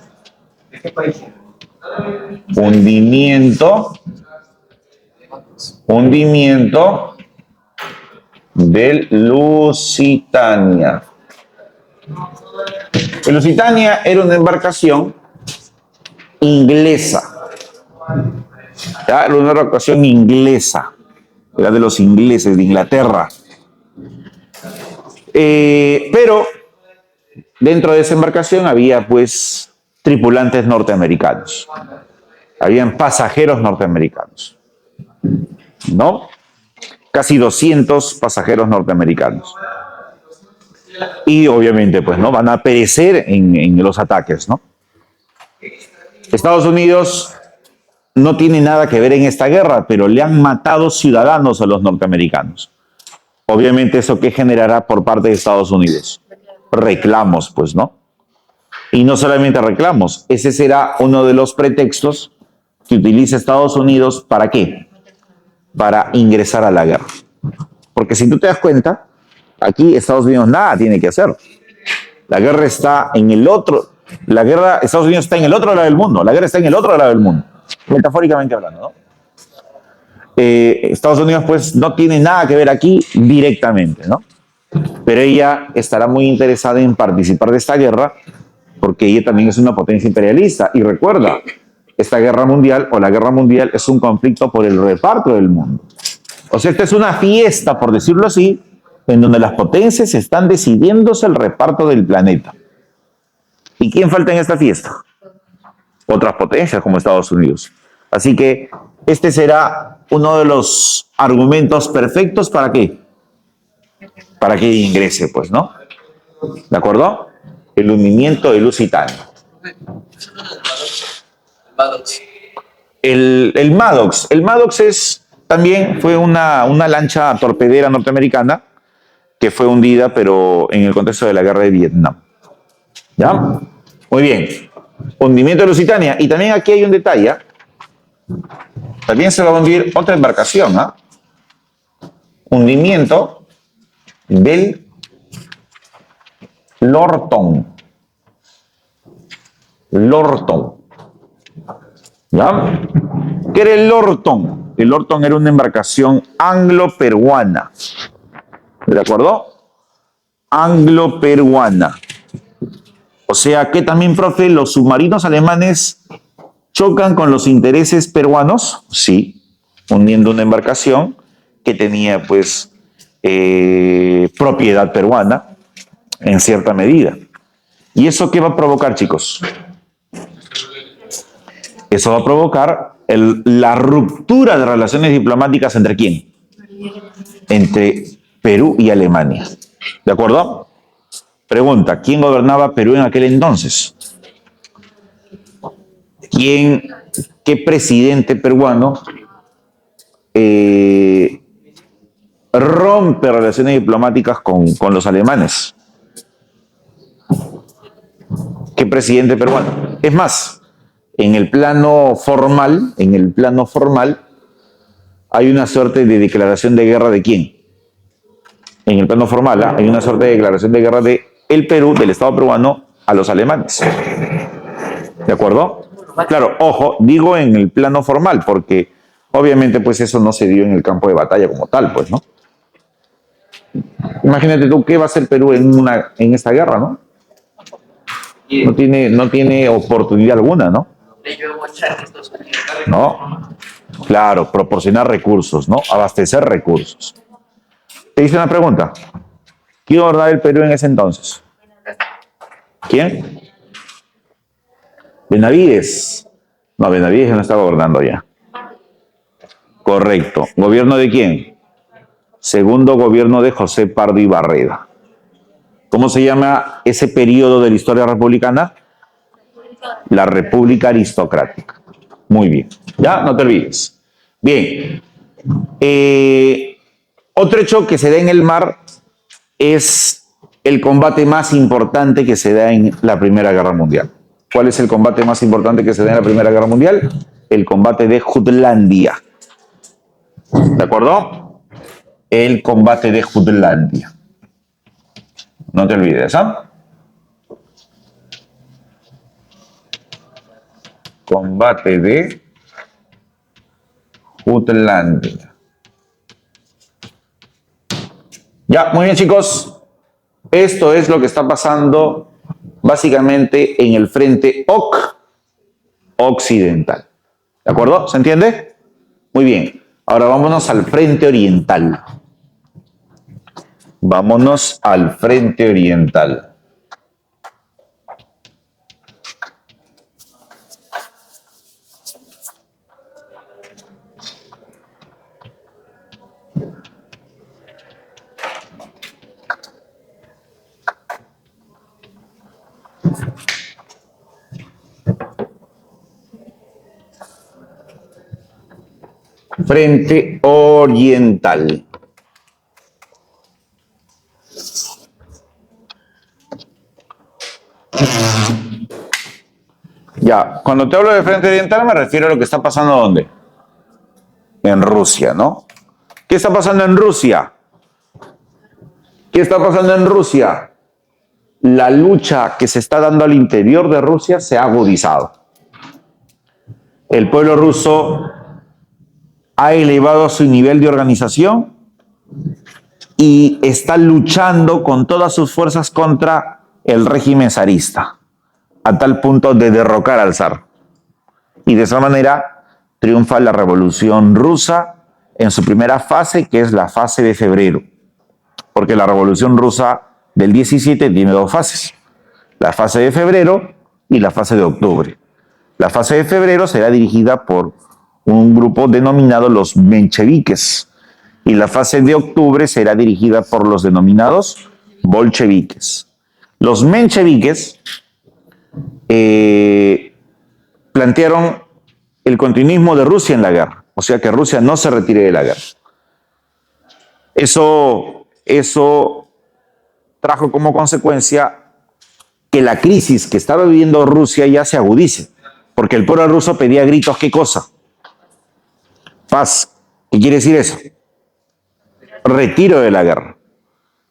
[SPEAKER 1] Hundimiento del Lusitania. El Lusitania era una embarcación inglesa. ¿Ya? Era una embarcación inglesa. Era de los ingleses, de Inglaterra. Pero dentro de esa embarcación había, pues, tripulantes norteamericanos. Habían pasajeros norteamericanos. ¿No? Casi 200 pasajeros norteamericanos. Y obviamente, pues, ¿no? Van a perecer en los ataques, ¿no? Estados Unidos no tiene nada que ver en esta guerra, pero le han matado ciudadanos a los norteamericanos. Obviamente, ¿eso qué generará por parte de Estados Unidos? Reclamos, pues, ¿no? Y no solamente reclamos, ese será uno de los pretextos que utiliza Estados Unidos, ¿para qué? Para ingresar a la guerra. Porque si tú te das cuenta, aquí Estados Unidos nada tiene que hacer. La guerra está en el otro, Estados Unidos está en el otro lado del mundo, la guerra está en el otro lado del mundo, metafóricamente hablando, ¿no? Estados Unidos, pues, no tiene nada que ver aquí directamente, ¿no? Pero ella estará muy interesada en participar de esta guerra porque ella también es una potencia imperialista. Y recuerda, esta guerra mundial o la guerra mundial es un conflicto por el reparto del mundo. O sea, esta es una fiesta, por decirlo así, en donde las potencias están decidiéndose el reparto del planeta. ¿Y quién falta en esta fiesta? Otras potencias como Estados Unidos. Así que este será uno de los argumentos perfectos para qué. Para que ingrese, pues, ¿no? ¿De acuerdo? El hundimiento de Lusitania. El Maddox. El Maddox también fue una lancha torpedera norteamericana que fue hundida, pero en el contexto de la guerra de Vietnam. ¿Ya? Muy bien. Hundimiento de Lusitania. Y también aquí hay un detalle. ¿Ah? También se va a hundir otra embarcación. ¿Ah? Hundimiento del Lorton. Lorton. ¿Ya? ¿Qué era el Lorton? El Lorton era una embarcación anglo-peruana. ¿De acuerdo? Anglo-peruana. O sea que también, profe, los submarinos alemanes chocan con los intereses peruanos, sí, hundiendo una embarcación que tenía, pues, propiedad peruana en cierta medida. ¿Y eso qué va a provocar, chicos? Eso va a provocar la ruptura de relaciones diplomáticas entre quién? Entre Perú y Alemania. ¿De acuerdo? Pregunta, ¿quién gobernaba Perú en aquel entonces? ¿Qué presidente peruano rompe relaciones diplomáticas con los alemanes? ¿Qué presidente peruano? Es más, en el plano formal, hay una suerte de declaración de guerra ¿de quién? En el plano formal, hay una suerte de declaración de guerra de el Perú, del Estado peruano, a los alemanes. ¿De acuerdo? Claro, ojo, digo en el plano formal, porque obviamente pues eso no se dio en el campo de batalla como tal, pues, ¿no? Imagínate tú qué va a hacer Perú en esta guerra, ¿no? No tiene oportunidad alguna, ¿no? ¿No? Claro, proporcionar recursos, ¿no? Abastecer recursos. Te hice una pregunta. ¿Quién gobernaba el Perú en ese entonces? ¿Quién? Benavides. No, Benavides ya no está gobernando ya. Correcto. ¿Gobierno de quién? Segundo gobierno de José Pardo y Barreda. ¿Cómo se llama ese periodo de la historia republicana? La República Aristocrática. Muy bien. Ya, no te olvides. Bien. Otro hecho que se da en el mar es el combate más importante que se da en la Primera Guerra Mundial. ¿Cuál es el combate más importante que se da en la Primera Guerra Mundial? El combate de Jutlandia. ¿De acuerdo? El combate de Jutlandia. No te olvides, ¿ah? Combate de Jutlandia. Ya, muy bien, chicos. Esto es lo que está pasando básicamente en el frente occidental. ¿De acuerdo? ¿Se entiende? Muy bien. Ahora vámonos al frente oriental. Vámonos al frente oriental. Frente oriental. Ya, cuando te hablo de frente oriental me refiero a lo que está pasando ¿dónde? En Rusia, ¿no? ¿Qué está pasando en Rusia? ¿Qué está pasando en Rusia? La lucha que se está dando al interior de Rusia se ha agudizado. El pueblo ruso ha elevado su nivel de organización y está luchando con todas sus fuerzas contra el régimen zarista, a tal punto de derrocar al zar. Y de esa manera triunfa la revolución rusa en su primera fase, que es la fase de febrero, porque la revolución rusa del 17 tiene dos fases, la fase de febrero y la fase de octubre. La fase de febrero será dirigida por un grupo denominado los mencheviques y la fase de octubre será dirigida por los denominados bolcheviques. Los mencheviques plantearon el continuismo de Rusia en la guerra, o sea que Rusia no se retire de la guerra. Eso trajo como consecuencia que la crisis que estaba viviendo Rusia ya se agudice, porque el pueblo ruso pedía a gritos, ¿qué cosa? Paz. ¿Qué quiere decir eso? Retiro de la guerra.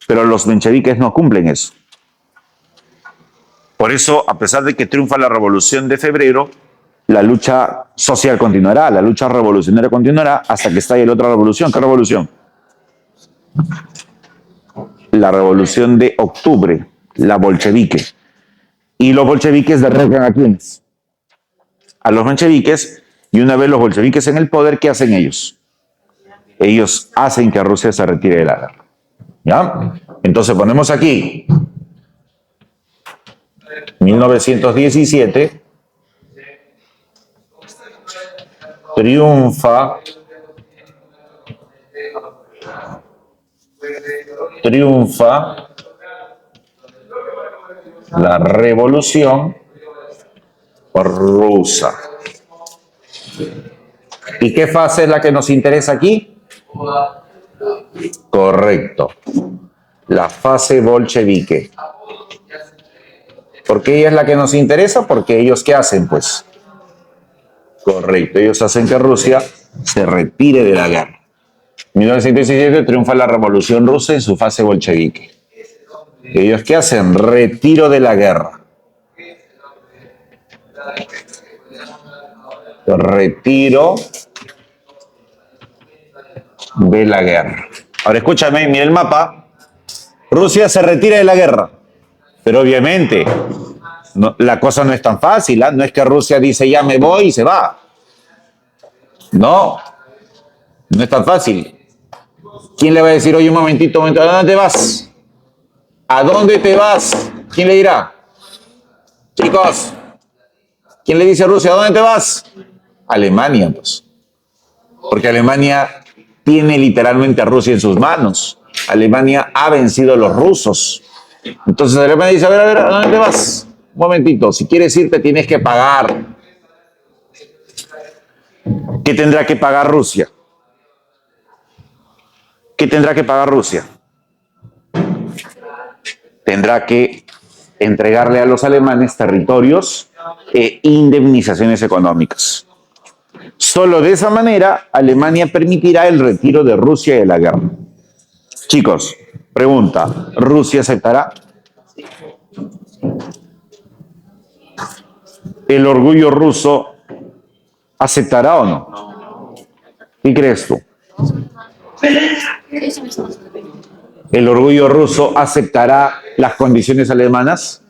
[SPEAKER 1] Pero los mencheviques no cumplen eso. Por eso, a pesar de que triunfa la revolución de febrero, la lucha social continuará, la lucha revolucionaria continuará hasta que estalle la otra revolución. ¿Qué revolución? La revolución de octubre, la bolchevique. Y los bolcheviques derrocan a quiénes? A los mencheviques, y una vez los bolcheviques en el poder, ¿qué hacen ellos? Ellos hacen que Rusia se retire de la guerra. ¿Ya? Entonces ponemos aquí 1917, triunfa la revolución rusa. ¿Y qué fase es la que nos interesa aquí? Correcto. La fase bolchevique. ¿Por qué ella es la que nos interesa? Porque ellos ¿qué hacen? Pues correcto, ellos hacen que Rusia se retire de la guerra. En 1917 triunfa la revolución rusa en su fase bolchevique. ¿Ellos qué hacen? Retiro de la guerra. Retiro de la guerra. Ahora escúchame, mira el mapa. Rusia se retira de la guerra. Pero obviamente no, la cosa no es tan fácil. ¿Eh? No es que Rusia dice ya me voy y se va. No, no es tan fácil. ¿Quién le va a decir, oye, un momentito, ¿a dónde te vas? ¿A dónde te vas? ¿Quién le dirá? Chicos, ¿quién le dice a Rusia, a dónde te vas? Alemania, pues. Porque Alemania tiene literalmente a Rusia en sus manos. Alemania ha vencido a los rusos. Entonces Alemania dice, a ver, ¿a dónde te vas? Un momentito, si quieres irte tienes que pagar. ¿Qué tendrá que pagar Rusia? ¿Qué tendrá que pagar Rusia? Tendrá que entregarle a los alemanes territorios e indemnizaciones económicas. Solo de esa manera Alemania permitirá el retiro de Rusia de la guerra. Chicos, pregunta, ¿Rusia aceptará? ¿El orgullo ruso aceptará o no? ¿Qué crees tú? ¿El orgullo ruso aceptará las condiciones alemanas?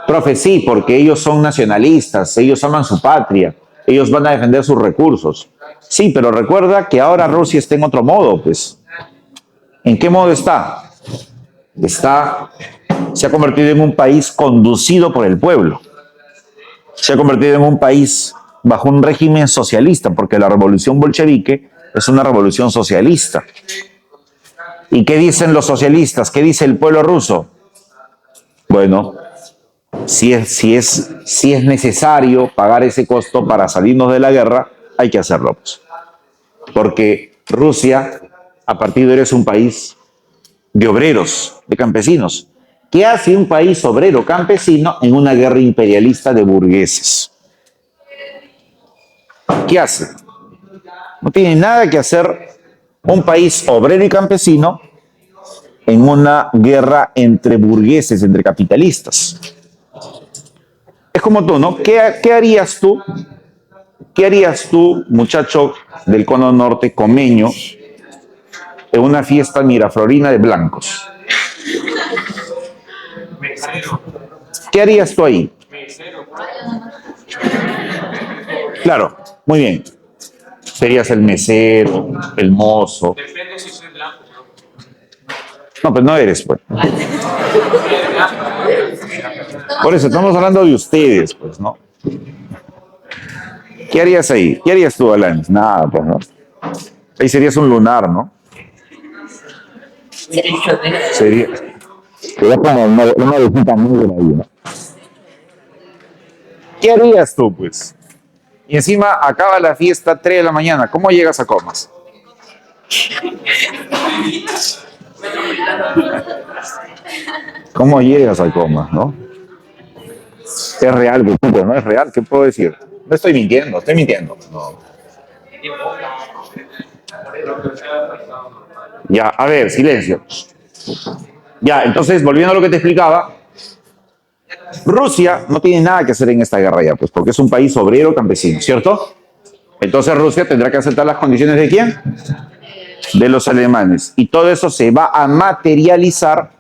[SPEAKER 1] Profe, sí, porque ellos son nacionalistas, ellos aman su patria, ellos van a defender sus recursos. Sí, pero recuerda que ahora Rusia está en otro modo, pues. ¿En qué modo está? Se ha convertido en un país conducido por el pueblo. Se ha convertido en un país bajo un régimen socialista, porque la revolución bolchevique es una revolución socialista. ¿Y qué dicen los socialistas? ¿Qué dice el pueblo ruso? Bueno, si es necesario pagar ese costo para salirnos de la guerra, hay que hacerlo. Pues. Porque Rusia, a partir de ahora, es un país de obreros, de campesinos. ¿Qué hace un país obrero campesino en una guerra imperialista de burgueses? ¿Qué hace? No tiene nada que hacer un país obrero y campesino en una guerra entre burgueses, entre capitalistas. Es como tú, ¿no? ¿Qué harías tú? ¿Qué harías tú, muchacho del cono norte, comeño, en una fiesta miraflorina de blancos? ¿Qué harías tú ahí? Claro, muy bien. Serías el mesero, el mozo. Depende si soy blanco. No, pues no eres, pues. Por eso estamos hablando de ustedes, pues, ¿no? ¿Qué harías ahí? ¿Qué harías tú, Alanis? Nada, pues, ¿no? Ahí serías un lunar, ¿no? Sería como una viejita negra ahí, ¿no? ¿Qué harías tú, pues? Y encima acaba la fiesta 3 de la mañana. ¿Cómo llegas a Comas? ¿Cómo llegas al coma, no? Es real, Goku, no es real, ¿qué puedo decir? No estoy mintiendo, estoy mintiendo. No. Ya, a ver, silencio. Ya, entonces, volviendo a lo que te explicaba, Rusia no tiene nada que hacer en esta guerra ya, pues, porque es un país obrero campesino, ¿cierto? Entonces Rusia tendrá que aceptar las condiciones de ¿quién? De los alemanes. Y todo eso se va a materializar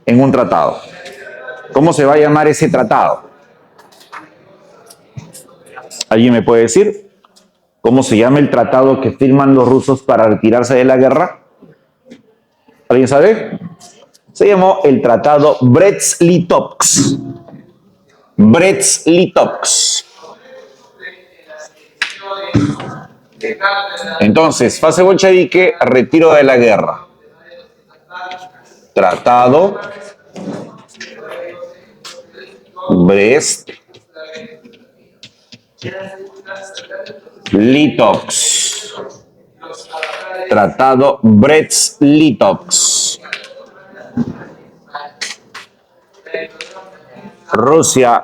[SPEAKER 1] en un tratado. ¿Cómo se va a llamar ese tratado? ¿Alguien me puede decir cómo se llama el tratado que firman los rusos para retirarse de la guerra? ¿Alguien sabe? Se llamó el tratado Brest-Litovsk. Brest-Litovsk. Entonces, fase bolchevique, retiro de la guerra. Tratado Brest-Litovsk. Tratado Brest-Litovsk. Rusia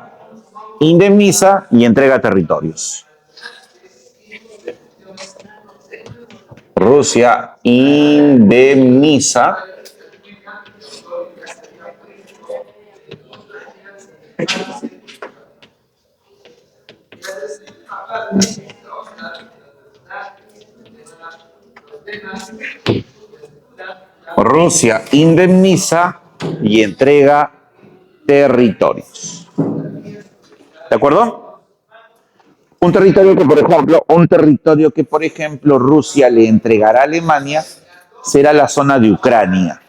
[SPEAKER 1] indemniza y entrega territorios. Rusia indemniza Rusia indemniza y entrega territorios. ¿De acuerdo? Un territorio que, por ejemplo, Rusia le entregará a Alemania será la zona de Ucrania.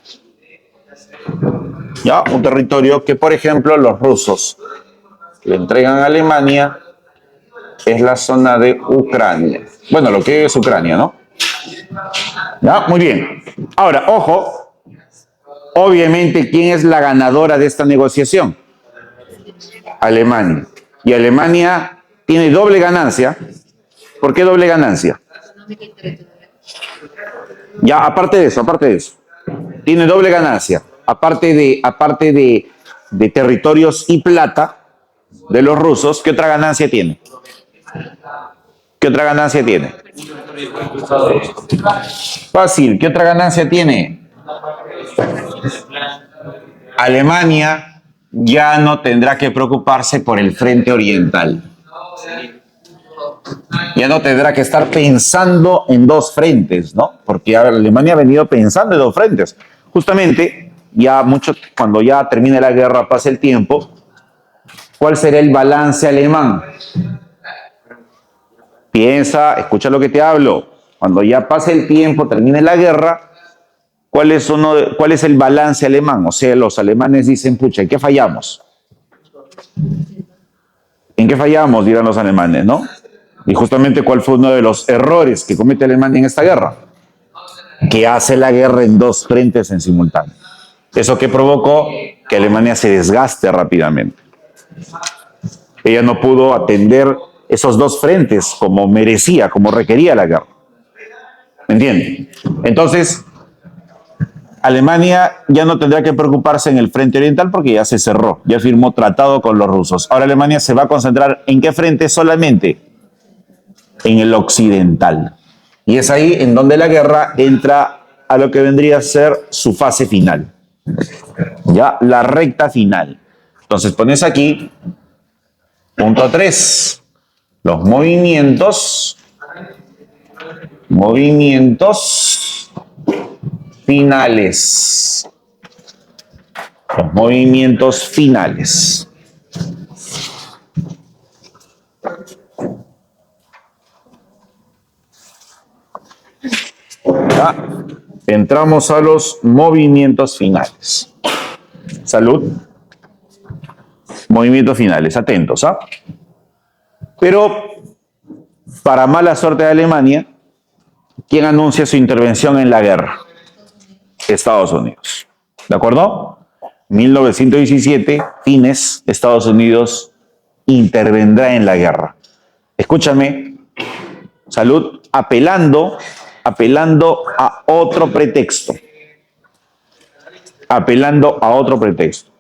[SPEAKER 1] ¿Ya? Un territorio que, por ejemplo, los rusos le entregan a Alemania es la zona de Ucrania. Bueno, lo que es Ucrania, ¿no? ¿Ya? Muy bien. Ahora, ojo, obviamente, ¿quién es la ganadora de esta negociación? Alemania. Y Alemania tiene doble ganancia. ¿Por qué doble ganancia? Ya, aparte de eso, tiene doble ganancia. Aparte de territorios y plata de los rusos, ¿qué otra ganancia tiene? ¿Qué otra ganancia tiene? Fácil, ¿qué otra ganancia tiene? Alemania ya no tendrá que preocuparse por el frente oriental. Ya no tendrá que estar pensando en dos frentes, ¿no? Porque Alemania ha venido pensando en dos frentes. Justamente, cuando ya termine la guerra, pase el tiempo, ¿cuál será el balance alemán? Piensa, escucha lo que te hablo. Cuando ya pase el tiempo, termine la guerra, ¿cuál es el balance alemán? O sea, los alemanes dicen, pucha, ¿en qué fallamos? ¿En qué fallamos? Dirán los alemanes, ¿no? Y justamente, ¿cuál fue uno de los errores que comete Alemania en esta guerra? Que hace la guerra en dos frentes en simultáneo. ¿Eso qué provocó? Que Alemania se desgaste rápidamente. Ella no pudo atender esos dos frentes como merecía, como requería la guerra. ¿Me entienden? Entonces, Alemania ya no tendrá que preocuparse en el frente oriental porque ya se cerró, ya firmó tratado con los rusos. Ahora Alemania se va a concentrar ¿en qué frente? Solamente en el occidental. Y es ahí en donde la guerra entra a lo que vendría a ser su fase final. Ya, la recta final. Entonces pones aquí, punto 3, los movimientos finales. Los movimientos finales. Ya, entramos a los movimientos finales. Salud. Movimientos finales, atentos, ¿ah? Pero, para mala suerte de Alemania, ¿quién anuncia su intervención en la guerra? Estados Unidos. ¿De acuerdo? 1917, fines, Estados Unidos intervendrá en la guerra. Escúchame, salud, apelando a otro pretexto. apelando a otro pretexto.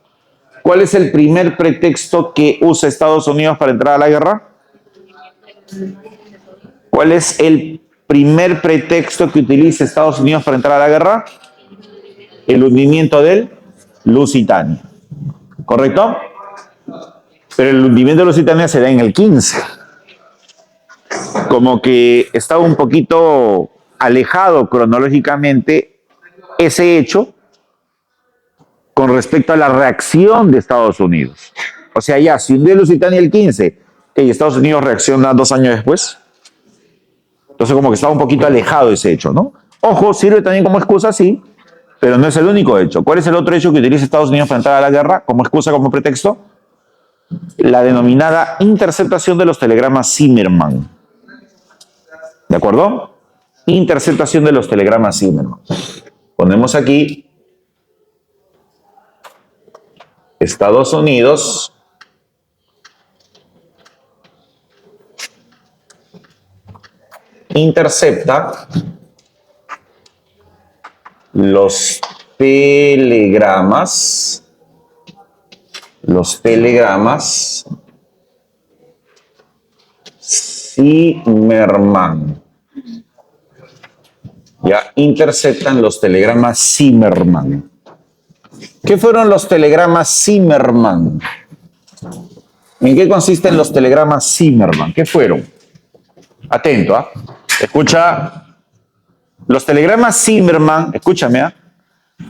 [SPEAKER 1] ¿Cuál es el primer pretexto que usa Estados Unidos para entrar a la guerra? ¿Cuál es el primer pretexto que utiliza Estados Unidos para entrar a la guerra? El hundimiento del Lusitania. ¿Correcto? Pero el hundimiento de Lusitania se da en el 15. Como que estaba un poquito alejado cronológicamente ese hecho con respecto a la reacción de Estados Unidos. O sea, ya, si hundió Lusitania el 15, y Estados Unidos reacciona 2 años después. Entonces, como que estaba un poquito alejado ese hecho, ¿no? Ojo, sirve también como excusa, sí, pero no es el único hecho. ¿Cuál es el otro hecho que utiliza Estados Unidos para entrar a la guerra como excusa, como pretexto? La denominada interceptación de los telegramas Zimmermann. ¿De acuerdo? Interceptación de los telegramas Zimmermann. Ponemos aquí Estados Unidos intercepta los telegramas Zimmermann. Ya interceptan los telegramas Zimmermann. ¿Qué fueron los telegramas Zimmermann? ¿En qué consisten los telegramas Zimmermann? ¿Qué fueron? Atento, ¿ah? Escucha. Los telegramas Zimmermann, escúchame,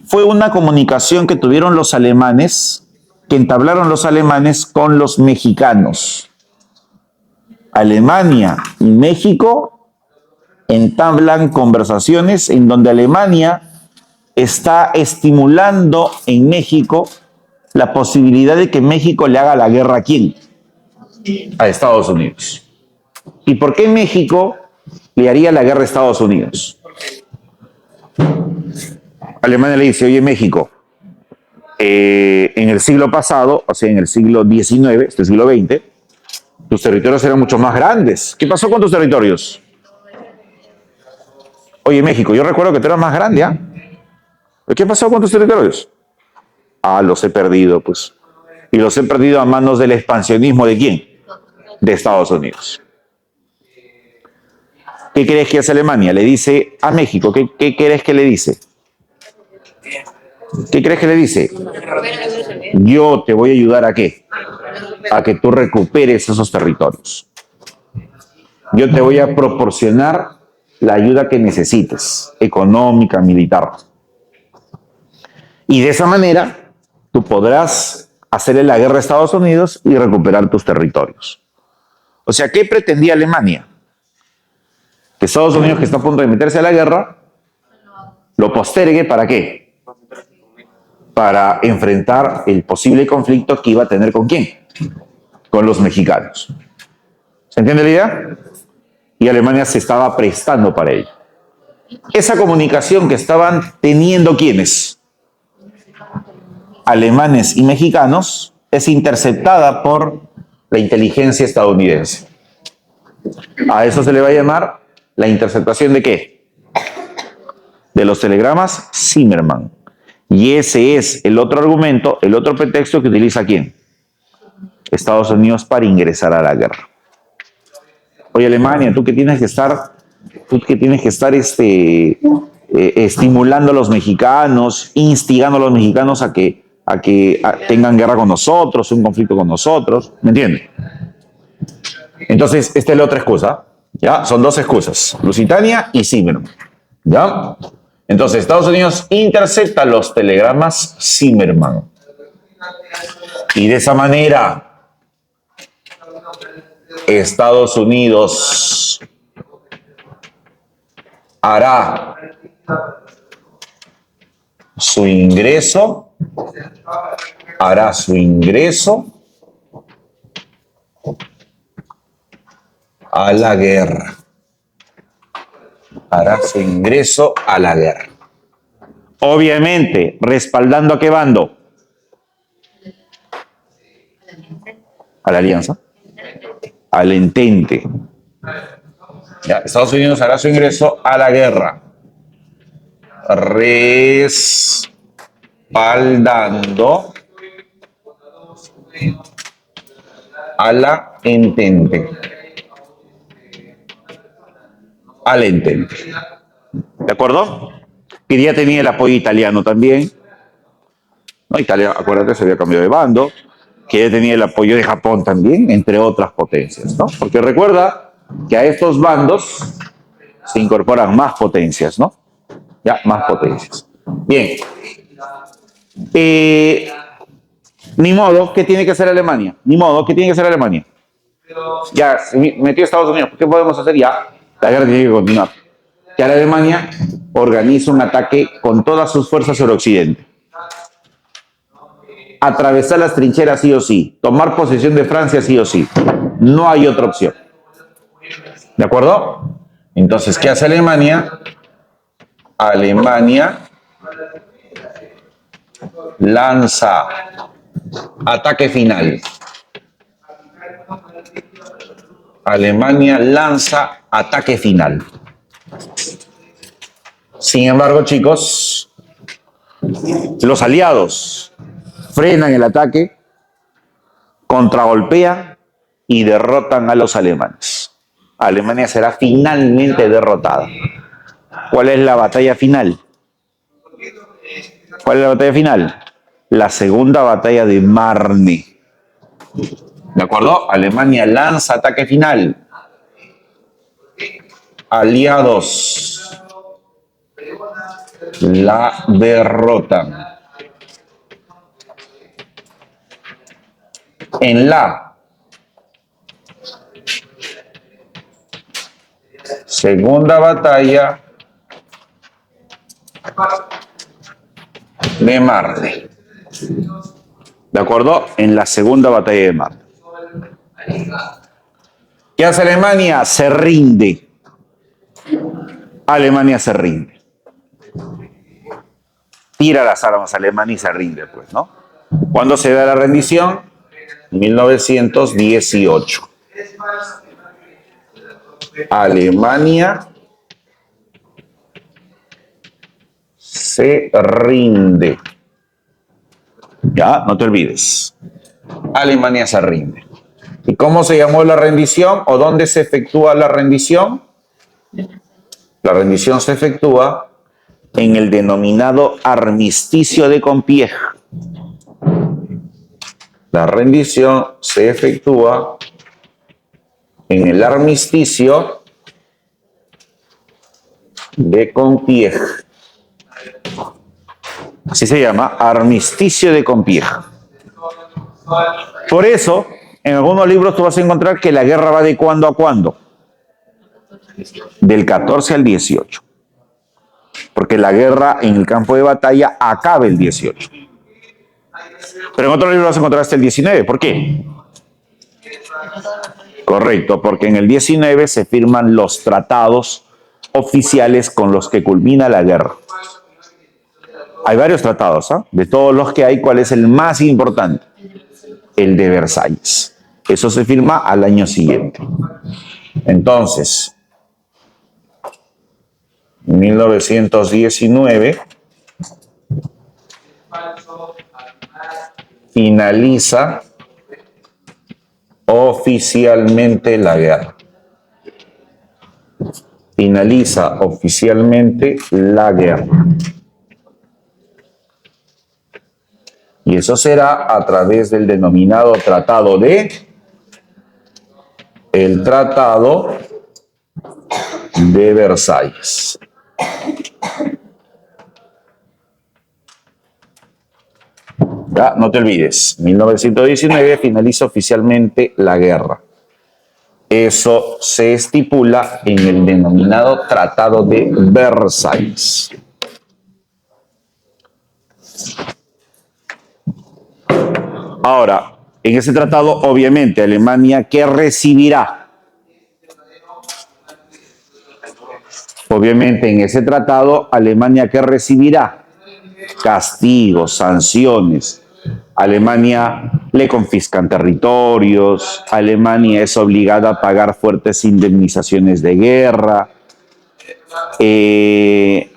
[SPEAKER 1] fue una comunicación que tuvieron los alemanes, que entablaron los alemanes con los mexicanos. Alemania y México entablan conversaciones en donde Alemania está estimulando en México la posibilidad de que México le haga la guerra ¿a quién? A Estados Unidos. ¿Y por qué México le haría la guerra a Estados Unidos? Alemania le dice, oye México, en el siglo pasado, o sea, en el siglo XIX, este siglo XX, tus territorios eran mucho más grandes. ¿Qué pasó con tus territorios? Oye México, yo recuerdo que tú eras más grande, ¿ah? ¿Qué pasó con tus territorios? Ah, los he perdido, pues. Y los he perdido a manos del expansionismo ¿de quién? De Estados Unidos. ¿Qué crees que hace Alemania? Le dice a México, ¿qué crees que le dice? ¿Qué crees que le dice? Yo te voy a ayudar ¿a qué? A que tú recuperes esos territorios. Yo te voy a proporcionar la ayuda que necesites, económica, militar. Y de esa manera, tú podrás hacerle la guerra a Estados Unidos y recuperar tus territorios. O sea, ¿qué pretendía Alemania? Que Estados Unidos, que está a punto de meterse a la guerra, lo postergue ¿para qué? Para enfrentar el posible conflicto que iba a tener ¿con quién? Con los mexicanos. ¿Se entiende la idea? Y Alemania se estaba prestando para ello. Esa comunicación que estaban teniendo ¿quiénes? Alemanes y mexicanos, es interceptada por la inteligencia estadounidense. A eso se le va a llamar la interceptación ¿de qué? De los telegramas Zimmermann. Y ese es el otro argumento, el otro pretexto que utiliza ¿quién? Estados Unidos para ingresar a la guerra. Oye, Alemania, tú que tienes que estar estimulando a los mexicanos, instigando a los mexicanos a que tengan guerra con nosotros, un conflicto con nosotros, ¿me entiendes? Entonces, esta es la otra excusa, ¿ya? Son dos excusas, Lusitania y Zimmermann, ¿ya? Entonces, Estados Unidos intercepta los telegramas Zimmermann. Y de esa manera, Estados Unidos hará su ingreso a la guerra. Hará su ingreso a la guerra. Obviamente, respaldando ¿a qué bando? A la alianza. Al entente. Ya, Estados Unidos hará su ingreso a la guerra. respaldando a la entente. Al entente. ¿De acuerdo? Que ya tenía el apoyo italiano también. ¿No? Italia, acuérdate, se había cambiado de bando. Que ya tenía el apoyo de Japón también, entre otras potencias, ¿no? Porque recuerda que a estos bandos se incorporan más potencias, ¿no? Ya, más potencias. Bien. Ni modo, ¿qué tiene que hacer Alemania? Ni modo, ¿qué tiene que hacer Alemania? Ya, se metió Estados Unidos, ¿qué podemos hacer ya? La guerra tiene que continuar. Que ahora Alemania organiza un ataque con todas sus fuerzas sobre Occidente. Atravesar las trincheras sí o sí. Tomar posesión de Francia sí o sí. No hay otra opción. ¿De acuerdo? Entonces, ¿qué hace Alemania? Alemania lanza ataque final. Alemania lanza ataque final. Sin embargo, chicos, los aliados frenan el ataque, contragolpean y derrotan a los alemanes. Alemania será finalmente derrotada. ¿Cuál es la batalla final? ¿Cuál es la batalla final? La segunda batalla de Marne. ¿De acuerdo? Alemania lanza ataque final. Aliados la derrotan. En la segunda batalla de Marne. ¿De acuerdo? En la segunda batalla de Marne. ¿Qué hace Alemania? Se rinde. Alemania se rinde. Tira las armas a Alemania y se rinde, pues, ¿no? ¿Cuándo se da la rendición? 1918. Alemania se rinde. Ya, no te olvides. Alemania se rinde. ¿Y cómo se llamó la rendición o dónde se efectúa la rendición? La rendición se efectúa en el denominado armisticio de Compiègne. La rendición se efectúa en el armisticio de Compiègne. Así se llama, armisticio de Compiègne. Por eso, en algunos libros tú vas a encontrar que la guerra va de cuándo a cuándo. Del 14 al 18. Porque la guerra en el campo de batalla acaba el 18. Pero en otros libros vas a encontrar hasta el 19. ¿Por qué? Correcto, porque en el 19 se firman los tratados oficiales con los que culmina la guerra. Hay varios tratados, ¿eh? De todos los que hay, ¿cuál es el más importante? El de Versalles. Eso se firma al año siguiente. Entonces, 1919 finaliza oficialmente la guerra. Finaliza oficialmente la guerra. Y eso será a través del denominado Tratado el Tratado de Versalles. Ya, no te olvides, 1919 finaliza oficialmente la guerra. Eso se estipula en el denominado Tratado de Versalles. Ahora, en ese tratado, obviamente, Alemania, ¿qué recibirá? Obviamente, en ese tratado, Alemania, ¿qué recibirá? Castigos, sanciones. Alemania le confiscan territorios, Alemania es obligada a pagar fuertes indemnizaciones de guerra,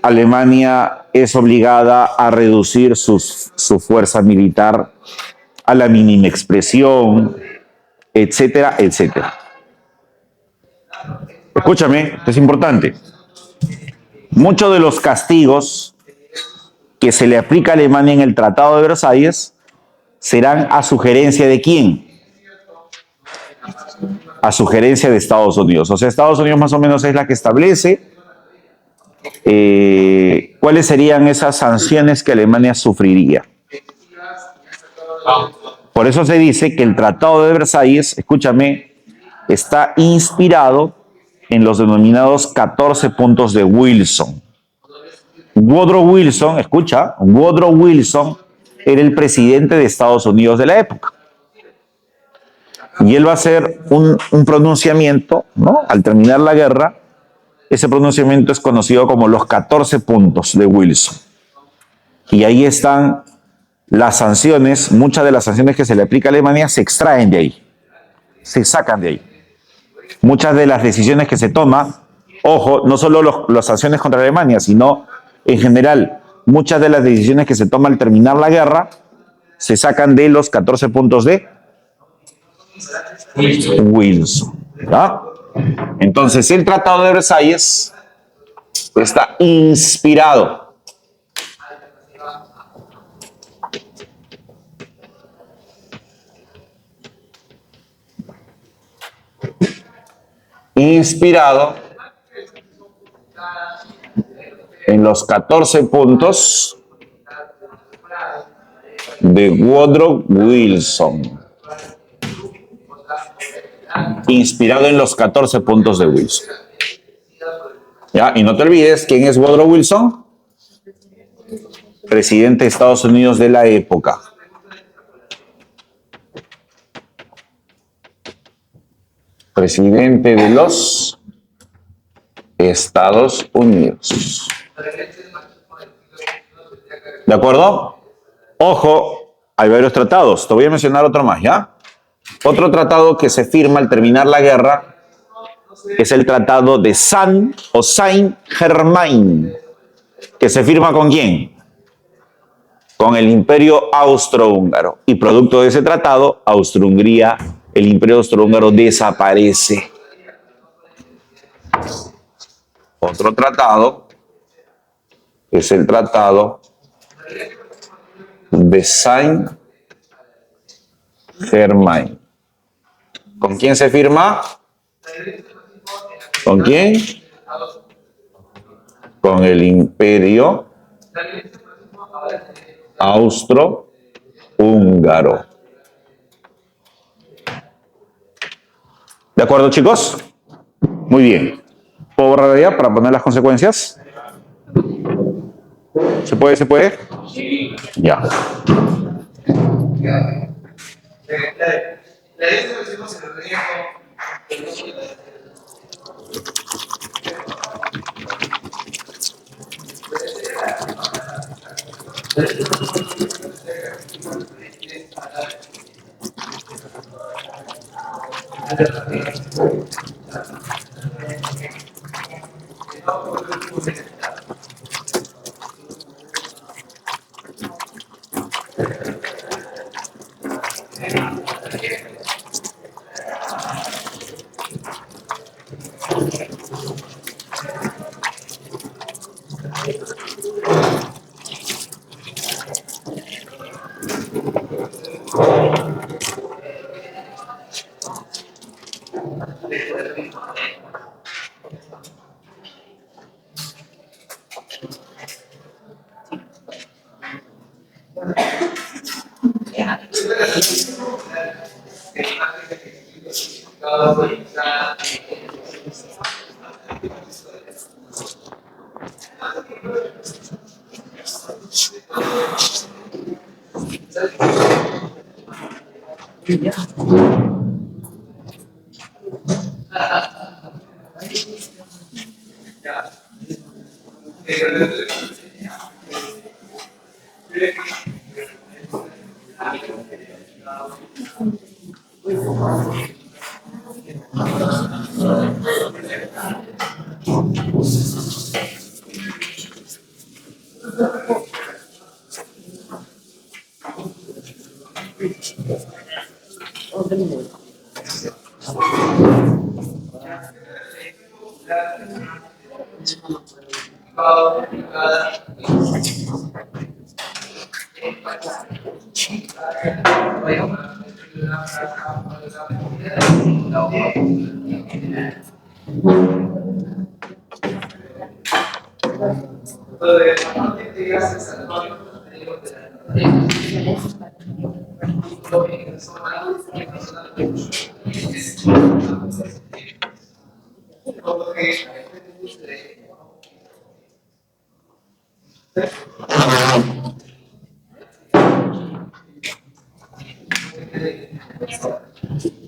[SPEAKER 1] Alemania es obligada a reducir su fuerza militar a la mínima expresión, etcétera, etcétera. Escúchame, esto es importante. Muchos de los castigos que se le aplica a Alemania en el Tratado de Versalles serán a sugerencia de quién? A sugerencia de Estados Unidos. O sea, Estados Unidos más o menos es la que establece cuáles serían esas sanciones que Alemania sufriría. Por eso se dice que el Tratado de Versalles, escúchame, está inspirado en los denominados 14 puntos de Wilson. Woodrow Wilson, escucha, Woodrow Wilson era el presidente de Estados Unidos de la época. Y él va a hacer un pronunciamiento, ¿no? Al terminar la guerra, ese pronunciamiento es conocido como los 14 puntos de Wilson. Y ahí están las sanciones, muchas de las sanciones que se le aplica a Alemania se extraen de ahí, se sacan de ahí. Muchas de las decisiones que se toman, ojo, no solo las sanciones contra Alemania, sino en general, muchas de las decisiones que se toman al terminar la guerra se sacan de los 14 puntos de Wilson. ¿Ya? Entonces, el Tratado de Versalles está inspirado en los 14 puntos de Woodrow Wilson. Inspirado en los 14 puntos de Wilson. ¿Ya? Y no te olvides, ¿quién es Woodrow Wilson? Presidente de Estados Unidos de la época. Presidente de los Estados Unidos. ¿De acuerdo? Ojo, hay varios tratados. Te voy a mencionar otro más, ¿ya? Otro tratado que se firma al terminar la guerra es el Tratado de Saint-Germain, que se firma ¿con quién? Con el Imperio Austrohúngaro. Y producto de ese tratado, Austro-Hungría, el Imperio Austrohúngaro desaparece. Otro tratado es el Tratado de Saint-Germain. ¿Con quién se firma? ¿Con quién? Con el Imperio Austrohúngaro. ¿De acuerdo, chicos? Muy bien. ¿Puedo borrar ya para poner las consecuencias? ¿Se puede? ¿Se puede? Sí. Ya.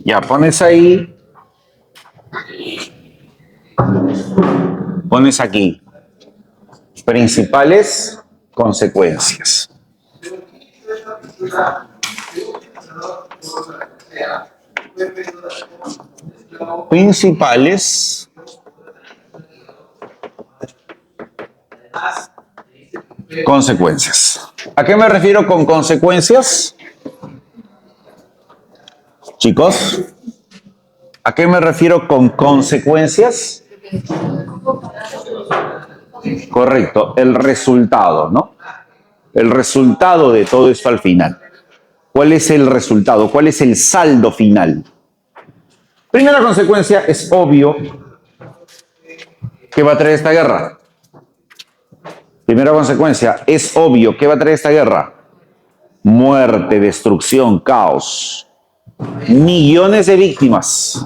[SPEAKER 1] Ya, pones ahí, pones aquí, principales consecuencias. Principales consecuencias. ¿A qué me refiero con consecuencias? Chicos, ¿a qué me refiero con consecuencias? Correcto, el resultado, ¿no? El resultado de todo esto al final. ¿Cuál es el resultado? ¿Cuál es el saldo final? Primera consecuencia, es obvio que va a traer esta guerra. Primera consecuencia, es obvio que va a traer esta guerra. Muerte, destrucción, caos. Millones de víctimas.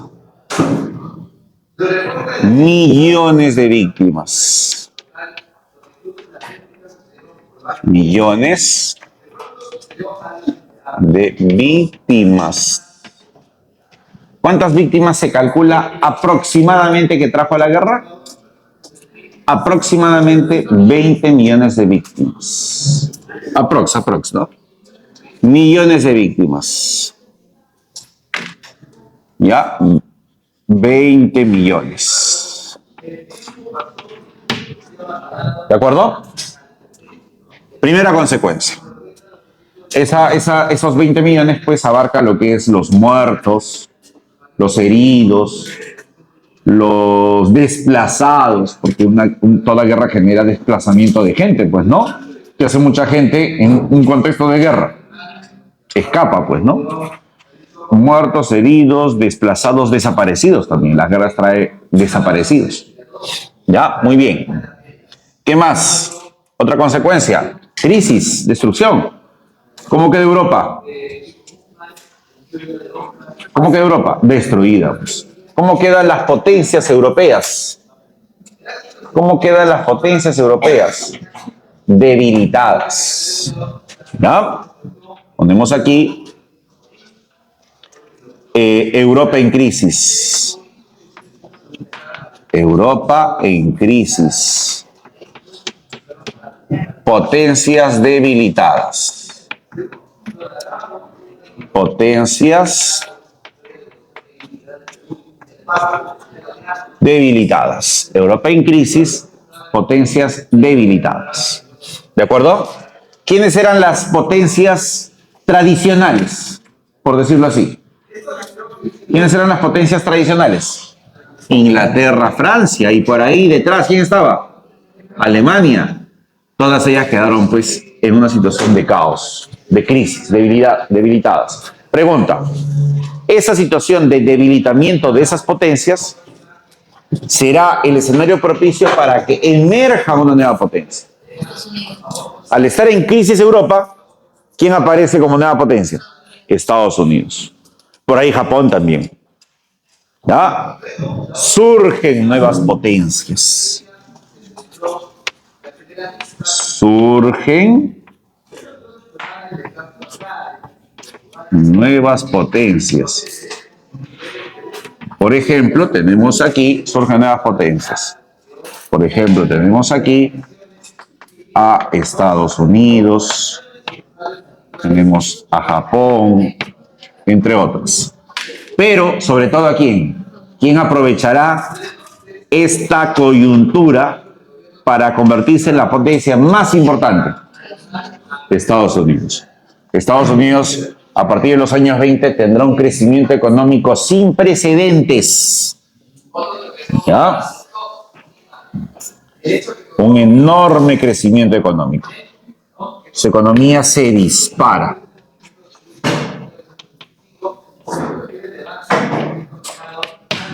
[SPEAKER 1] Millones de víctimas. Millones de víctimas. ¿Cuántas víctimas se calcula aproximadamente que trajo la guerra? Aproximadamente 20 millones de víctimas. Aprox, ¿no? Millones de víctimas. Ya, 20 millones. ¿De acuerdo? Primera consecuencia. Esos 20 millones pues abarca lo que es los muertos, los heridos, los desplazados, porque toda guerra genera desplazamiento de gente, pues, ¿no? Que hace mucha gente en un contexto de guerra. Escapa, pues, ¿no? Muertos, heridos, desplazados, desaparecidos también. Las guerras traen desaparecidos. ¿Ya? Muy bien. ¿Qué más? Otra consecuencia. Crisis, destrucción. ¿Cómo queda Europa? ¿Cómo queda Europa? Destruida, pues. ¿Cómo quedan las potencias europeas? ¿Cómo quedan las potencias europeas? Debilitadas. ¿Ya? Ponemos aquí Europa en crisis. Europa en crisis. Potencias debilitadas. Potencias debilitadas. Europa en crisis, potencias debilitadas. ¿De acuerdo? ¿Quiénes eran las potencias tradicionales? Por decirlo así. ¿Quiénes eran las potencias tradicionales? Inglaterra, Francia, y por ahí detrás, ¿quién estaba? Alemania. Todas ellas quedaron, pues, en una situación de caos, de crisis, debilitadas. Pregunta, esa situación de debilitamiento de esas potencias será el escenario propicio para que emerja una nueva potencia. Al estar en crisis Europa, ¿quién aparece como nueva potencia? Estados Unidos. Por ahí Japón también. ¿Ya? Surgen nuevas potencias. Surgen nuevas potencias. Por ejemplo, tenemos aquí, surgen nuevas potencias. Por ejemplo, tenemos aquí a Estados Unidos, tenemos a Japón, entre otros. Pero, sobre todo, ¿a quién? ¿Quién aprovechará esta coyuntura para convertirse en la potencia más importante? Estados Unidos. Estados Unidos, a partir de los años 20, tendrá un crecimiento económico sin precedentes. ¿Ya? Un enorme crecimiento económico. Su economía se dispara.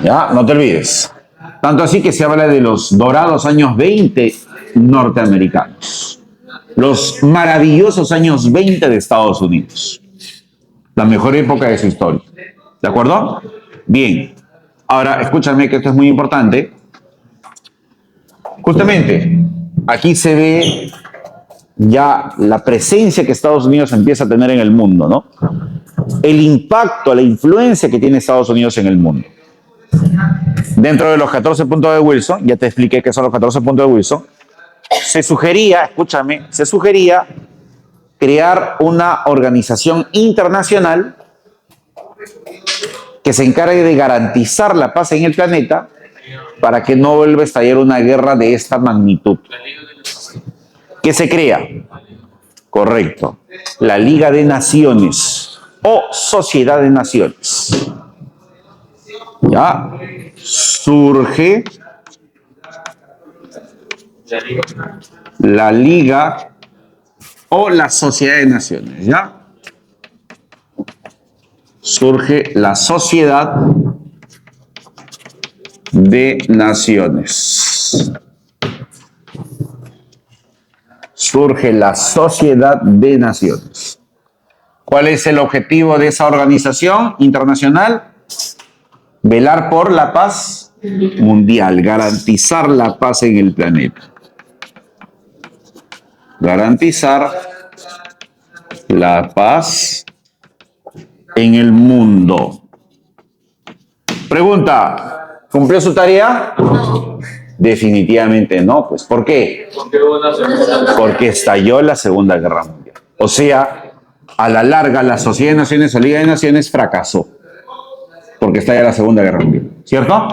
[SPEAKER 1] Ya, no te olvides. Tanto así que se habla de los dorados años 20 norteamericanos. Los maravillosos años 20 de Estados Unidos. La mejor época de su historia. ¿De acuerdo? Bien. Ahora, escúchame que esto es muy importante. Justamente, aquí se ve ya la presencia que Estados Unidos empieza a tener en el mundo, ¿no? El impacto, la influencia que tiene Estados Unidos en el mundo. Dentro de los 14 puntos de Wilson, ya te expliqué qué son los 14 puntos de Wilson, se sugería, escúchame, se sugería crear una organización internacional que se encargue de garantizar la paz en el planeta para que no vuelva a estallar una guerra de esta magnitud. ¿Qué se crea? Correcto. La Liga de Naciones o Sociedad de Naciones. Ya surge la Liga o la Sociedad de Naciones, ¿ya? Surge la Sociedad de Naciones. Surge la Sociedad de Naciones. ¿Cuál es el objetivo de esa organización internacional? Velar por la paz mundial, garantizar la paz en el planeta. Garantizar la paz en el mundo. Pregunta, ¿cumplió su tarea? No. Definitivamente no, pues ¿por qué? Porque estalló la Segunda Guerra Mundial. O sea, a la larga la Sociedad de Naciones o Liga de Naciones fracasó. Porque estalla la Segunda Guerra Mundial. ¿Cierto?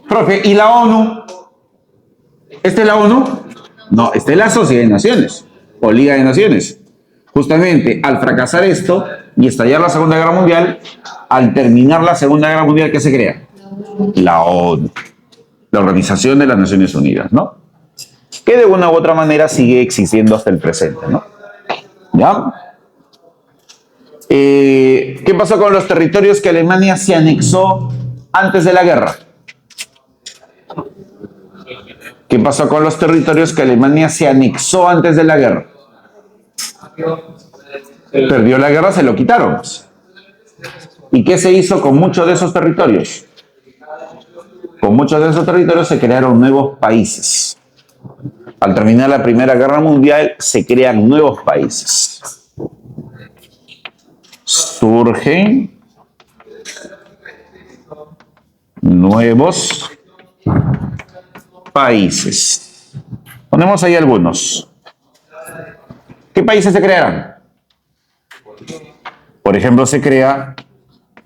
[SPEAKER 1] Profe, ¿y la ONU? ¿Esta es la ONU? No, esta es la Sociedad de Naciones o Liga de Naciones. Justamente al fracasar esto y estallar la Segunda Guerra Mundial, al terminar la Segunda Guerra Mundial, ¿qué se crea? La ONU, la Organización de las Naciones Unidas, ¿no? Que de una u otra manera sigue existiendo hasta el presente, ¿no? ¿Ya? ¿Qué pasó con los territorios que Alemania se anexó antes de la guerra? ¿Qué pasó con los territorios que Alemania se anexó antes de la guerra? Perdió la guerra, se lo quitaron. ¿Y qué se hizo con muchos de esos territorios? Con muchos de esos territorios se crearon nuevos países. Al terminar la Primera Guerra Mundial se crean nuevos países. Surgen nuevos países. Ponemos ahí algunos. ¿Qué países se crearon? Por ejemplo, se crea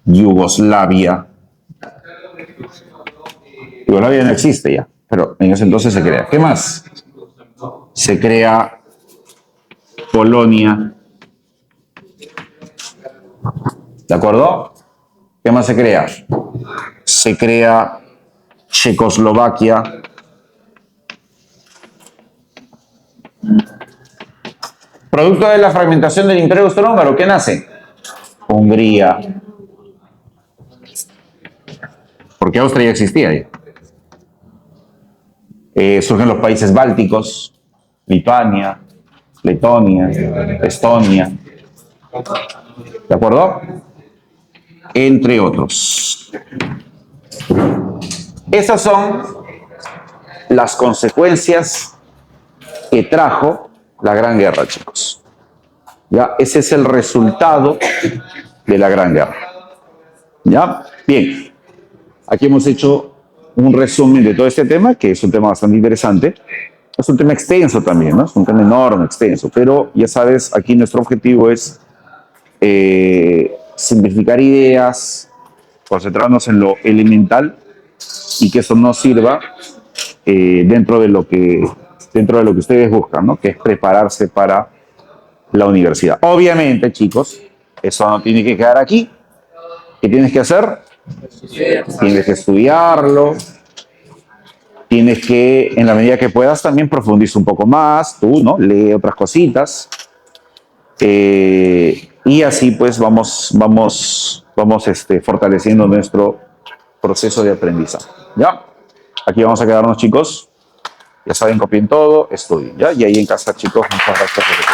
[SPEAKER 1] Yugoslavia. Yugoslavia no existe ya, pero en ese entonces se crea. ¿Qué más? Se crea Polonia. ¿De acuerdo? ¿Qué más se crea? Se crea Checoslovaquia. Producto de la fragmentación del Imperio Austrohúngaro, ¿qué nace? Hungría. Porque Austria ya existía ahí. Surgen los países bálticos, Lituania, Letonia, Estonia. ¿De acuerdo? Entre otros. Esas son las consecuencias que trajo la Gran Guerra, chicos. ¿Ya? Ese es el resultado de la Gran Guerra. ¿Ya? Bien. Aquí hemos hecho un resumen de todo este tema, que es un tema bastante interesante. Es un tema extenso también, ¿no? Es un tema enorme, extenso. Pero ya sabes, aquí nuestro objetivo es simplificar ideas, concentrarnos en lo elemental y que eso nos sirva dentro de lo que ustedes buscan, ¿no? Que es prepararse para la universidad. Obviamente, chicos, eso no tiene que quedar aquí. ¿Qué tienes que hacer? Tienes que estudiarlo, tienes que, en la medida que puedas, también profundizar un poco más, tú, ¿no? Lee otras cositas. Y así pues vamos fortaleciendo nuestro proceso de aprendizaje. ¿Ya? Aquí vamos a quedarnos, chicos. Ya saben, copien todo, estudien. ¿Ya? Y ahí en casa, chicos, muchas gracias por su tiempo.